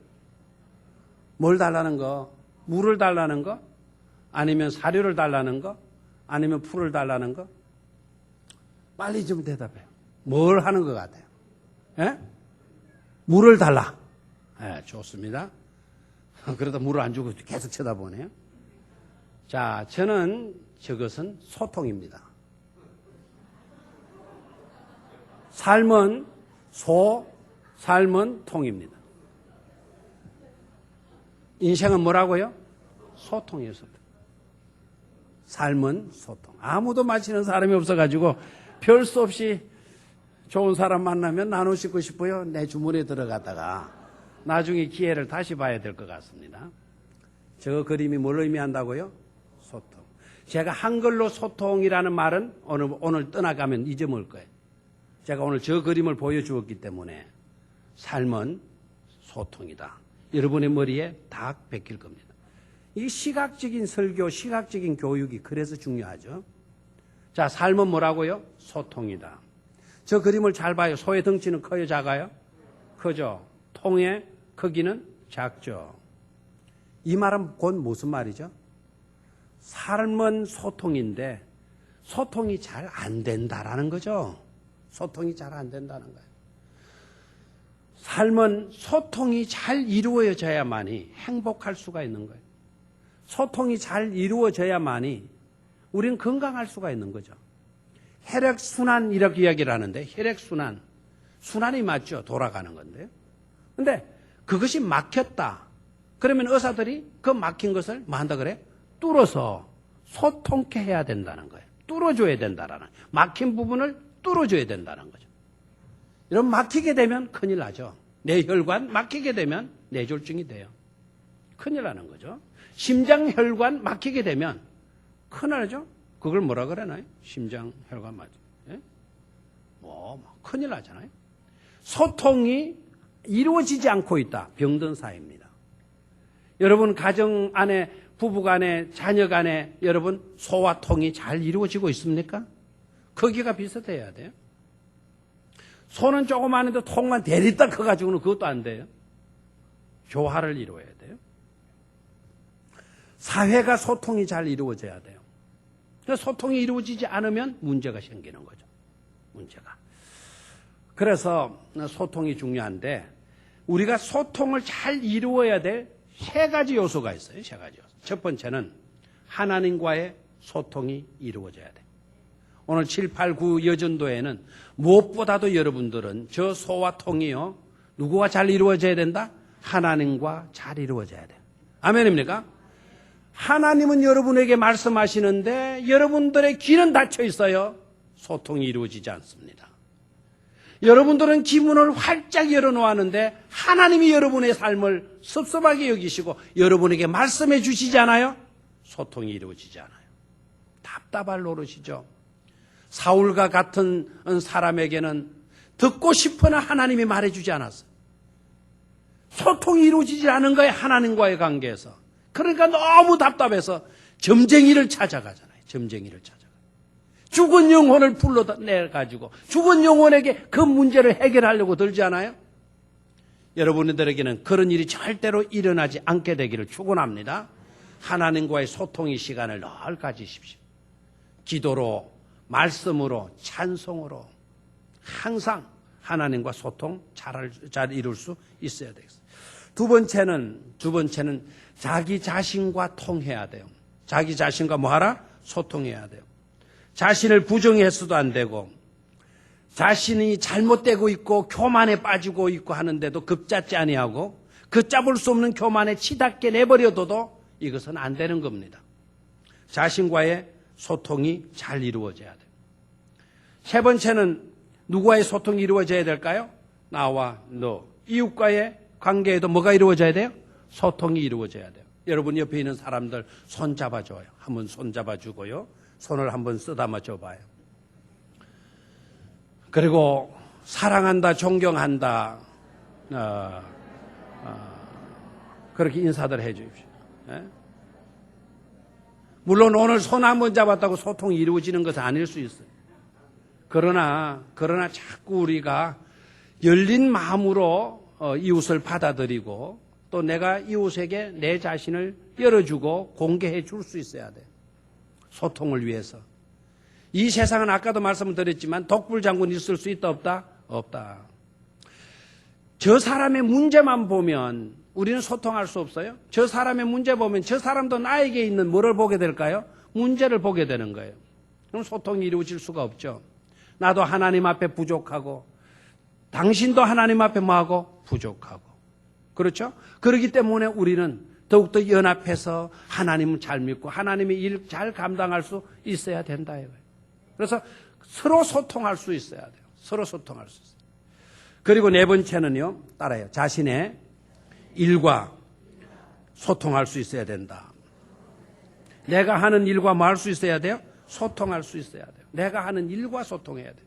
뭘 달라는 거? 물을 달라는 거? 아니면 사료를 달라는 거? 아니면 풀을 달라는 거? 빨리 좀 대답해요. 뭘 하는 것 같아요? 예? 물을 달라. 좋습니다. 그러다 물을 안 주고 계속 쳐다보네요. 자, 저것은 소통입니다. 삶은 삶은 통입니다. 인생은 뭐라고요? 소통이에요, 소통. 삶은 소통. 아무도 마치는 사람이 없어가지고 별 수 없이 좋은 사람 만나면 나누시고 싶어요. 내 주문에 들어갔다가 나중에 기회를 다시 봐야 될 것 같습니다. 저 그림이 뭘 의미한다고요? 소통. 제가 한글로 소통이라는 말은 오늘 떠나가면 잊어먹을 거예요. 제가 오늘 저 그림을 보여주었기 때문에 삶은 소통이다. 여러분의 머리에 딱 베낄 겁니다. 이 시각적인 설교, 시각적인 교육이 그래서 중요하죠. 자, 삶은 뭐라고요? 소통이다. 저 그림을 잘 봐요. 소의 덩치는 커요, 작아요? 크죠. 통의 크기는 작죠. 이 말은 곧 무슨 말이죠? 삶은 소통인데 소통이 잘 안 된다라는 거죠. 소통이 잘 안 된다는 거예요. 삶은 소통이 잘 이루어져야만이 행복할 수가 있는 거예요. 소통이 잘 이루어져야만이 우리는 건강할 수가 있는 거죠. 혈액순환 이렇게 이야기를 하는데 혈액순환, 순환이 맞죠. 돌아가는 건데요. 근데 그것이 막혔다. 그러면 의사들이 그 막힌 것을 뭐 한다 그래? 뚫어서 소통케 해야 된다는 거예요. 뚫어줘야 된다라는 거예요. 막힌 부분을 뚫어줘야 된다는 거죠. 이런 막히게 되면 큰일 나죠. 뇌혈관 막히게 되면 뇌졸중이 돼요. 큰일 나는 거죠. 심장혈관 막히게 되면 큰일 나죠. 그걸 뭐라 그러나요? 심장혈관 맞죠. 예? 큰일 나잖아요. 소통이 이루어지지 않고 있다. 병든 사회입니다. 여러분 가정 안에, 부부 간에, 자녀 간에 여러분 소와 통이 잘 이루어지고 있습니까? 크기가 비슷해야 돼요. 소는 조그마한데 통만 대리딱 커가지고는 그것도 안 돼요. 조화를 이루어야 돼요. 사회가 소통이 잘 이루어져야 돼요. 소통이 이루어지지 않으면 문제가 생기는 거죠. 문제가. 그래서 소통이 중요한데 우리가 소통을 잘 이루어야 될 세 가지 요소가 있어요. 세 가지 요소. 첫 번째는 하나님과의 소통이 이루어져야 돼요. 오늘 7, 8, 9 여전도에는 무엇보다도 여러분들은 저 소와 통이요. 누구와 잘 이루어져야 된다? 하나님과 잘 이루어져야 돼요. 아멘입니까? 하나님은 여러분에게 말씀하시는데 여러분들의 귀는 닫혀 있어요. 소통이 이루어지지 않습니다. 여러분들은 기문을 활짝 열어놓았는데 하나님이 여러분의 삶을 섭섭하게 여기시고 여러분에게 말씀해 주시지 않아요? 소통이 이루어지지 않아요. 답답할 노릇이죠. 사울과 같은 사람에게는 듣고 싶으나 하나님이 말해주지 않았어요. 소통이 이루어지지 않은 거예요. 하나님과의 관계에서. 그러니까 너무 답답해서 점쟁이를 찾아가잖아요. 점쟁이를 찾아가. 죽은 영혼을 불러내가지고 죽은 영혼에게 그 문제를 해결하려고 들지 않아요? 여러분들에게는 그런 일이 절대로 일어나지 않게 되기를 축원합니다. 하나님과의 소통의 시간을 늘 가지십시오. 기도로, 말씀으로, 찬송으로 항상 하나님과 소통 잘 이룰 수 있어야 되겠어요. 두 번째는 자기 자신과 통해야 돼요. 자기 자신과 뭐하라? 소통해야 돼요. 자신을 부정해서도 안 되고 자신이 잘못되고 있고 교만에 빠지고 있고 하는데도 급잡지 아니하고 걷잡을 수 없는 교만에 치닫게 내버려둬도 이것은 안 되는 겁니다. 자신과의 소통이 잘 이루어져야 돼요. 세 번째는 누구와의 소통이 이루어져야 될까요? 나와 너, 이웃과의 관계에도 뭐가 이루어져야 돼요? 소통이 이루어져야 돼요. 여러분 옆에 있는 사람들 손 잡아줘요. 한번 손 잡아주고요. 손을 한번 쓰다마 줘봐요. 그리고 사랑한다, 존경한다, 그렇게 인사들 해 주십시오. 예? 물론 오늘 손 한번 잡았다고 소통이 이루어지는 것은 아닐 수 있어요. 그러나 자꾸 우리가 열린 마음으로 이웃을 받아들이고 또 내가 이웃에게 내 자신을 열어주고 공개해 줄 수 있어야 돼요. 소통을 위해서. 이 세상은 아까도 말씀을 드렸지만 독불장군 있을 수 있다 없다? 없다. 저 사람의 문제만 보면 우리는 소통할 수 없어요. 저 사람의 문제 보면 저 사람도 나에게 있는 뭐를 보게 될까요? 문제를 보게 되는 거예요. 그럼 소통이 이루어질 수가 없죠. 나도 하나님 앞에 부족하고 당신도 하나님 앞에 뭐하고? 부족하고. 그렇죠? 그렇기 때문에 우리는 더욱더 연합해서 하나님을 잘 믿고 하나님의 일 잘 감당할 수 있어야 된다 이거예요. 그래서 서로 소통할 수 있어야 돼요. 서로 소통할 수 있어요. 그리고 네 번째는요. 따라요. 자신의 일과 소통할 수 있어야 된다. 내가 하는 일과 뭐 할 수 있어야 돼요? 소통할 수 있어야 돼요. 내가 하는 일과 소통해야 돼요.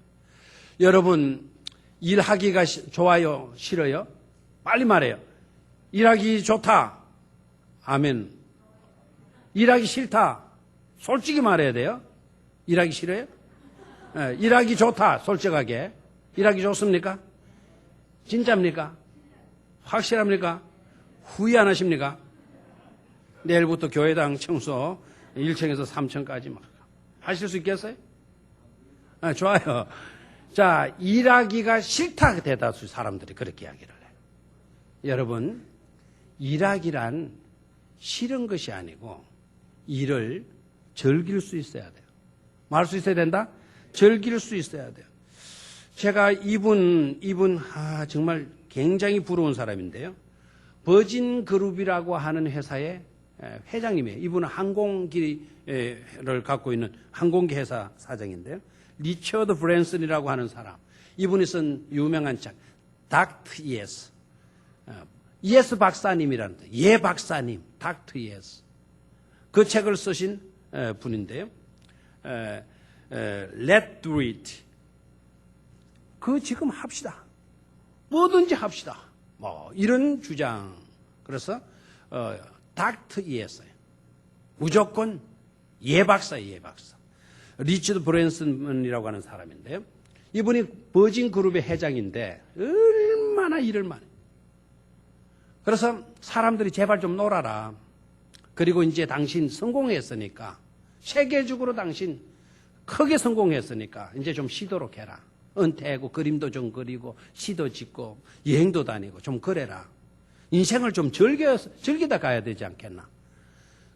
여러분 일하기가 좋아요? 싫어요? 빨리 말해요. 일하기 좋다. 아멘. 일하기 싫다. 솔직히 말해야 돼요. 일하기 싫어요? 네, 일하기 좋다. 솔직하게. 일하기 좋습니까? 진짜입니까? 확실합니까? 후회 안 하십니까? 내일부터 교회당 청소 1층에서 3층까지 막 하실 수 있겠어요? 네, 좋아요. 자, 일하기가 싫다 대다수 사람들이 그렇게 이야기를 해요. 여러분, 일하기란 싫은 것이 아니고 일을 즐길 수 있어야 돼요. 뭐 할 수 있어야 된다? 즐길 수 있어야 돼요. 제가 이분 정말 굉장히 부러운 사람인데요. 버진 그룹이라고 하는 회사의 회장님이에요. 이분은 항공기를 갖고 있는 항공기 회사 사장인데요. 리처드 브랜슨이라고 하는 사람. 이분이 쓴 유명한 책 닥터 예스. 예스 박사님이라는 거예요. 예 박사님, 닥터 예스. 그 책을 쓰신 분인데요. Let's do it. 그 지금 합시다. 뭐든지 합시다. 뭐 이런 주장. 그래서 닥터 예스예요. 무조건 예 박사예요, 예 박사. 리처드 브랜슨이라고 하는 사람인데요. 이분이 버진 그룹의 회장인데 얼마나 일을 많이. 그래서 사람들이 제발 좀 놀아라. 그리고 이제 당신 성공했으니까, 세계적으로 당신 크게 성공했으니까 이제 좀 쉬도록 해라. 은퇴하고 그림도 좀 그리고 시도 짓고 여행도 다니고 좀 그래라. 인생을 좀 즐기다 가야 되지 않겠나.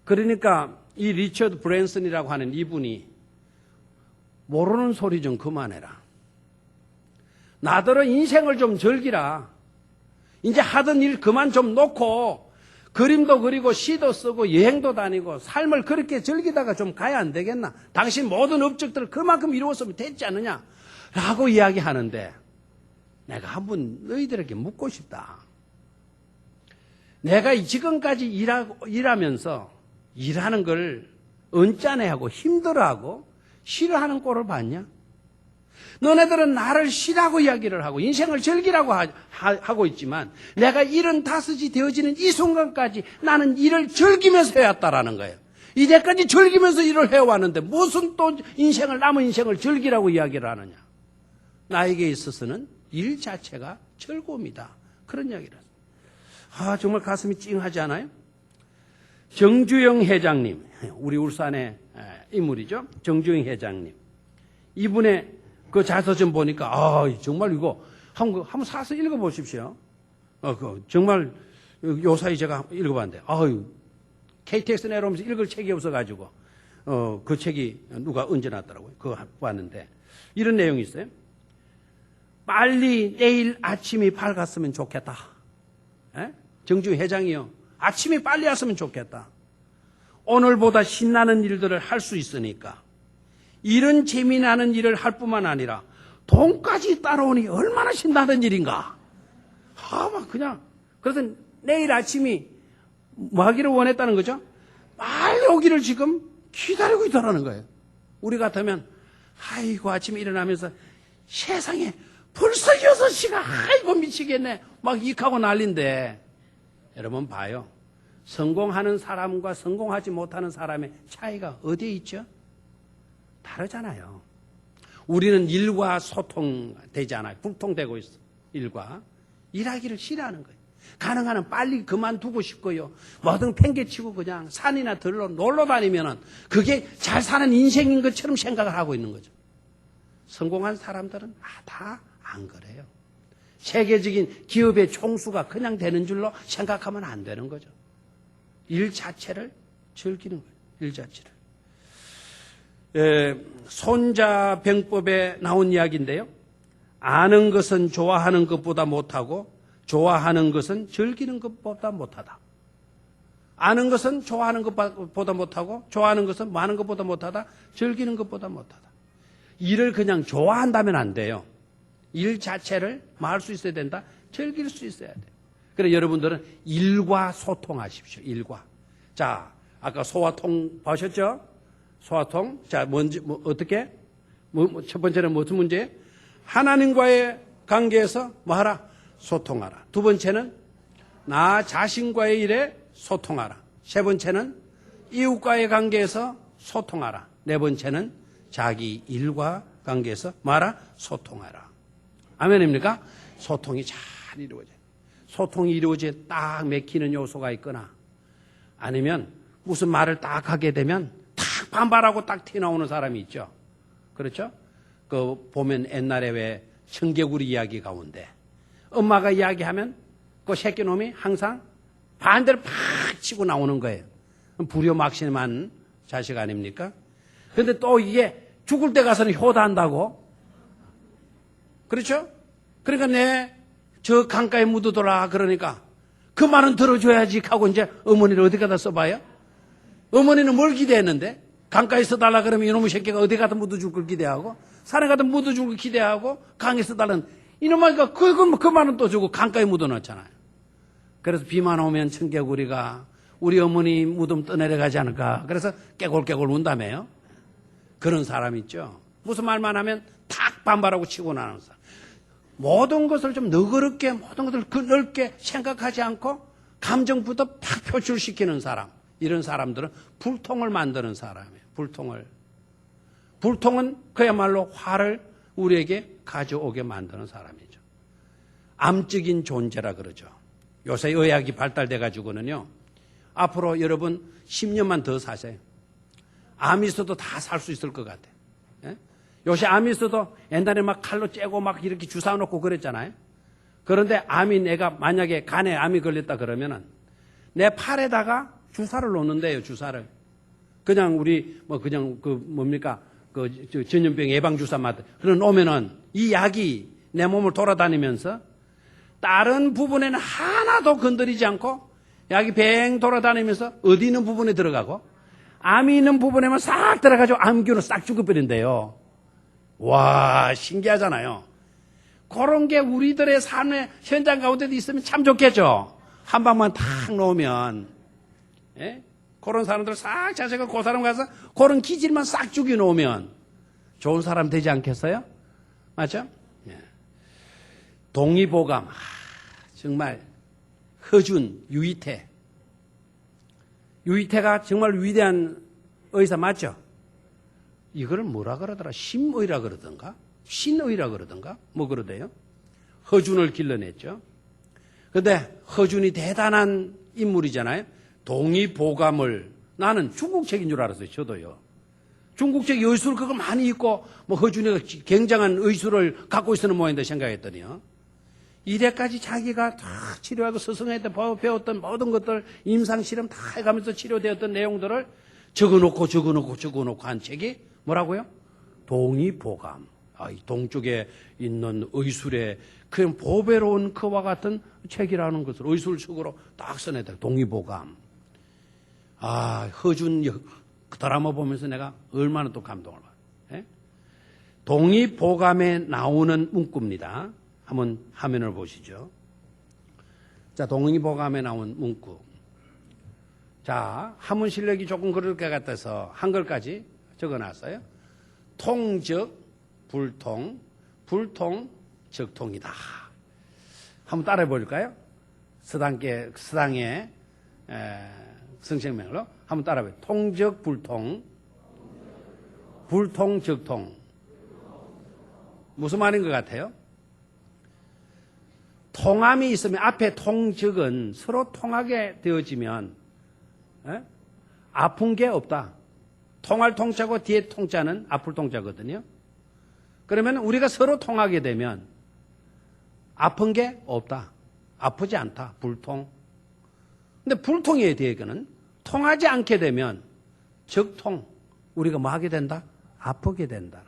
그러니까 이 리처드 브랜슨이라고 하는 이분이 모르는 소리 좀 그만해라. 나더러 인생을 좀 즐기라. 이제 하던 일 그만 좀 놓고 그림도 그리고 시도 쓰고 여행도 다니고 삶을 그렇게 즐기다가 좀 가야 안 되겠나. 당신 모든 업적들을 그만큼 이루었으면 됐지 않느냐 라고 이야기하는데, 내가 한번 너희들에게 묻고 싶다. 내가 지금까지 일하면서 일하는 걸 언짢아하고 힘들어하고 싫어하는 꼴을 봤냐? 너네들은 나를 쉬라고 이야기를 하고 인생을 즐기라고 하고 있지만, 내가 75이 되어지는 이 순간까지 나는 일을 즐기면서 해왔다라는 거예요. 이제까지 즐기면서 일을 해왔는데 무슨 또 남은 인생을 즐기라고 이야기를 하느냐. 나에게 있어서는 일 자체가 즐거움이다. 그런 이야기를 했어요. 정말 가슴이 찡하지 않아요? 정주영 회장님, 우리 울산의 인물이죠. 정주영 회장님. 이분의 그 자서전 보니까 정말 이거 한번 사서 읽어보십시오. 정말 요사이 제가 읽어봤는데 KTX 내려오면서 읽을 책이 없어가지고 그 책이 누가 얹어놨더라고요. 그거 봤는데 이런 내용이 있어요. 빨리 내일 아침이 밝았으면 좋겠다. 정주영 회장이요. 아침이 빨리 왔으면 좋겠다. 오늘보다 신나는 일들을 할 수 있으니까. 이런 재미나는 일을 할 뿐만 아니라 돈까지 따라오니 얼마나 신나는 일인가. 그래서 내일 아침이 뭐 하기를 원했다는 거죠? 빨리 오기를 지금 기다리고 있다는 거예요. 우리 같으면 아침에 일어나면서 세상에 벌써 6시가 미치겠네 막 익하고 난리인데, 여러분 봐요. 성공하는 사람과 성공하지 못하는 사람의 차이가 어디에 있죠? 다르잖아요. 우리는 일과 소통되지 않아요. 불통되고 있어. 일하기를 싫어하는 거예요. 가능한 한 빨리 그만두고 싶고요. 뭐든 팽개치고 그냥 산이나 들러 놀러 다니면은 그게 잘 사는 인생인 것처럼 생각을 하고 있는 거죠. 성공한 사람들은 다 안 그래요. 세계적인 기업의 총수가 그냥 되는 줄로 생각하면 안 되는 거죠. 일 자체를 즐기는 거예요. 일 자체를. 손자병법에 나온 이야기인데요. 아는 것은 좋아하는 것보다 못하고 좋아하는 것은 즐기는 것보다 못하다. 아는 것은 좋아하는 것보다 못하고 좋아하는 것은 많은 것보다 못하다. 즐기는 것보다 못하다. 일을 그냥 좋아한다면 안 돼요. 일 자체를 말 수 있어야 된다. 즐길 수 있어야 돼요. 그래서 여러분들은 일과 소통하십시오. 일과. 자, 아까 소화통 보셨죠? 소화통. 자, 어떻게? 첫 번째는 무슨 문제예요? 하나님과의 관계에서 뭐 하라? 소통하라. 두 번째는 나 자신과의 일에 소통하라. 세 번째는 이웃과의 관계에서 소통하라. 네 번째는 자기 일과 관계에서 뭐하라? 소통하라. 아멘입니까? 소통이 잘 이루어져요. 소통이 이루어져 딱 맥히는 요소가 있거나 아니면 무슨 말을 딱 하게 되면 딱 반발하고 딱 튀어나오는 사람이 있죠. 그렇죠? 보면 옛날에 왜 청개구리 이야기 가운데 엄마가 이야기하면 그 새끼놈이 항상 반대로 팍 치고 나오는 거예요. 불효막심한 자식 아닙니까? 그런데 또 이게 죽을 때 가서는 효도한다고. 그렇죠? 그러니까 저 강가에 묻어둬라 그러니까 그 말은 들어줘야지 하고 이제 어머니를 어디 가다 써봐요? 어머니는 뭘 기대했는데? 강가에 써달라 그러면 이놈의 새끼가 어디 가다 묻어줄 걸 기대하고 산에 가다 묻어줄 걸 기대하고 강에 써달라는 이놈아이가 그 말은 또 주고 강가에 묻어놨잖아요. 그래서 비만 오면 청개구리가 우리 어머니 무덤 떠내려가지 않을까. 그래서 깨골깨골 운다며요. 그런 사람 있죠. 무슨 말만 하면 탁 반발하고 치고 나가는 사람. 모든 것을 좀 너그럽게 모든 것을 넓게 생각하지 않고 감정부터 팍 표출시키는 사람. 이런 사람들은 불통을 만드는 사람이에요. 불통은 그야말로 화를 우리에게 가져오게 만드는 사람이죠. 암적인 존재라 그러죠. 요새 의학이 발달돼 가지고는요. 앞으로 여러분 10년만 더 사세요. 암이 있어도 다 살 수 있을 것 같아요. 예? 요새 암이 있어도 옛날에 막 칼로 째고 막 이렇게 주사 놓고 그랬잖아요. 그런데 암이 내가 만약에 간에 암이 걸렸다 그러면은 내 팔에다가 주사를 놓는데요, 주사를. 그냥 우리 뭐 그냥 그 뭡니까? 그 전염병 예방 주사 맞 그런 놓으면은 이 약이 내 몸을 돌아다니면서 다른 부분에는 하나도 건드리지 않고 약이 뱅 돌아다니면서 어디 있는 부분에 들어가고 암이 있는 부분에만 싹 들어가지고 암균을 싹 죽여버린대요. 와, 신기하잖아요. 그런 게 우리들의 삶의 현장 가운데도 있으면 참 좋겠죠. 한 방만 탁 놓으면, 예? 그런 사람들 싹 자세가 그 사람 가서 그런 기질만 싹 죽여 놓으면 좋은 사람 되지 않겠어요? 맞죠? 예. 동의보감, 정말 허준, 유이태. 유이태가 정말 위대한 의사 맞죠? 이거를 뭐라 그러더라? 심의라 그러던가? 신의라 그러던가? 뭐 그러대요? 허준을 길러냈죠. 그런데 허준이 대단한 인물이잖아요. 동의보감을 나는 중국책인 줄 알았어요. 저도요. 중국책 의술 그거 많이 있고 뭐 허준이가 굉장한 의술을 갖고 있는 모양인데 생각했더니요. 이래까지 자기가 다 치료하고 스승한테 배웠던 모든 것들 임상실험 다 해가면서 치료되었던 내용들을 적어놓고 한 책이 뭐라고요? 동의보감. 이 동쪽에 있는 의술의 그냥 보배로운 그와 같은 책이라는 것을 의술식으로 딱 써내다. 동의보감. 허준 드라마 보면서 내가 얼마나 또 감동을 받아요. 동의보감에 나오는 문구입니다. 한번 화면을 보시죠. 자, 동의보감에 나온 문구. 자, 한문 실력이 조금 그럴 것 같아서 한글까지 적어놨어요. 통적 불통, 불통 적통이다. 한번 따라해 볼까요? 서당의 성생명으로 한번 따라해. 통적 불통, 불통 적통. 무슨 말인 것 같아요? 통함이 있으면 앞에 통적은 서로 통하게 되어지면 아픈 게 없다. 통할 통자고 뒤에 통자는 아플 통자거든요. 그러면 우리가 서로 통하게 되면 아픈 게 없다. 아프지 않다. 불통. 근데 불통에 대해서는 통하지 않게 되면 적통. 우리가 뭐 하게 된다? 아프게 된다.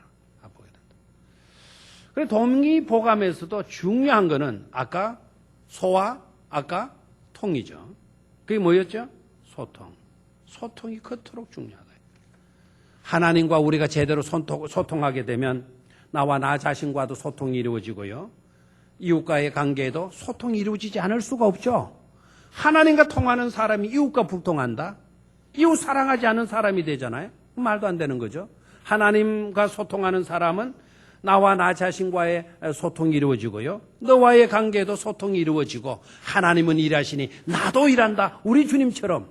그래서 동의보감에서도 중요한 거는 아까 소와 아까 통이죠. 그게 뭐였죠? 소통. 소통이 그토록 중요하다. 하나님과 우리가 제대로 소통하게 되면 나와 나 자신과도 소통이 이루어지고요. 이웃과의 관계에도 소통이 이루어지지 않을 수가 없죠. 하나님과 통하는 사람이 이웃과 불통한다? 이웃 사랑하지 않은 사람이 되잖아요. 말도 안 되는 거죠. 하나님과 소통하는 사람은 나와 나 자신과의 소통이 이루어지고요. 너와의 관계에도 소통이 이루어지고 하나님은 일하시니 나도 일한다. 우리 주님처럼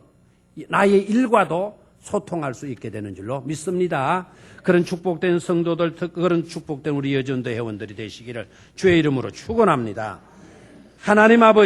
나의 일과도 소통할 수 있게 되는 줄로 믿습니다. 그런 축복된 성도들, 그런 축복된 우리 여전도 회원들이 되시기를 주의 이름으로 축원합니다. 하나님 아버지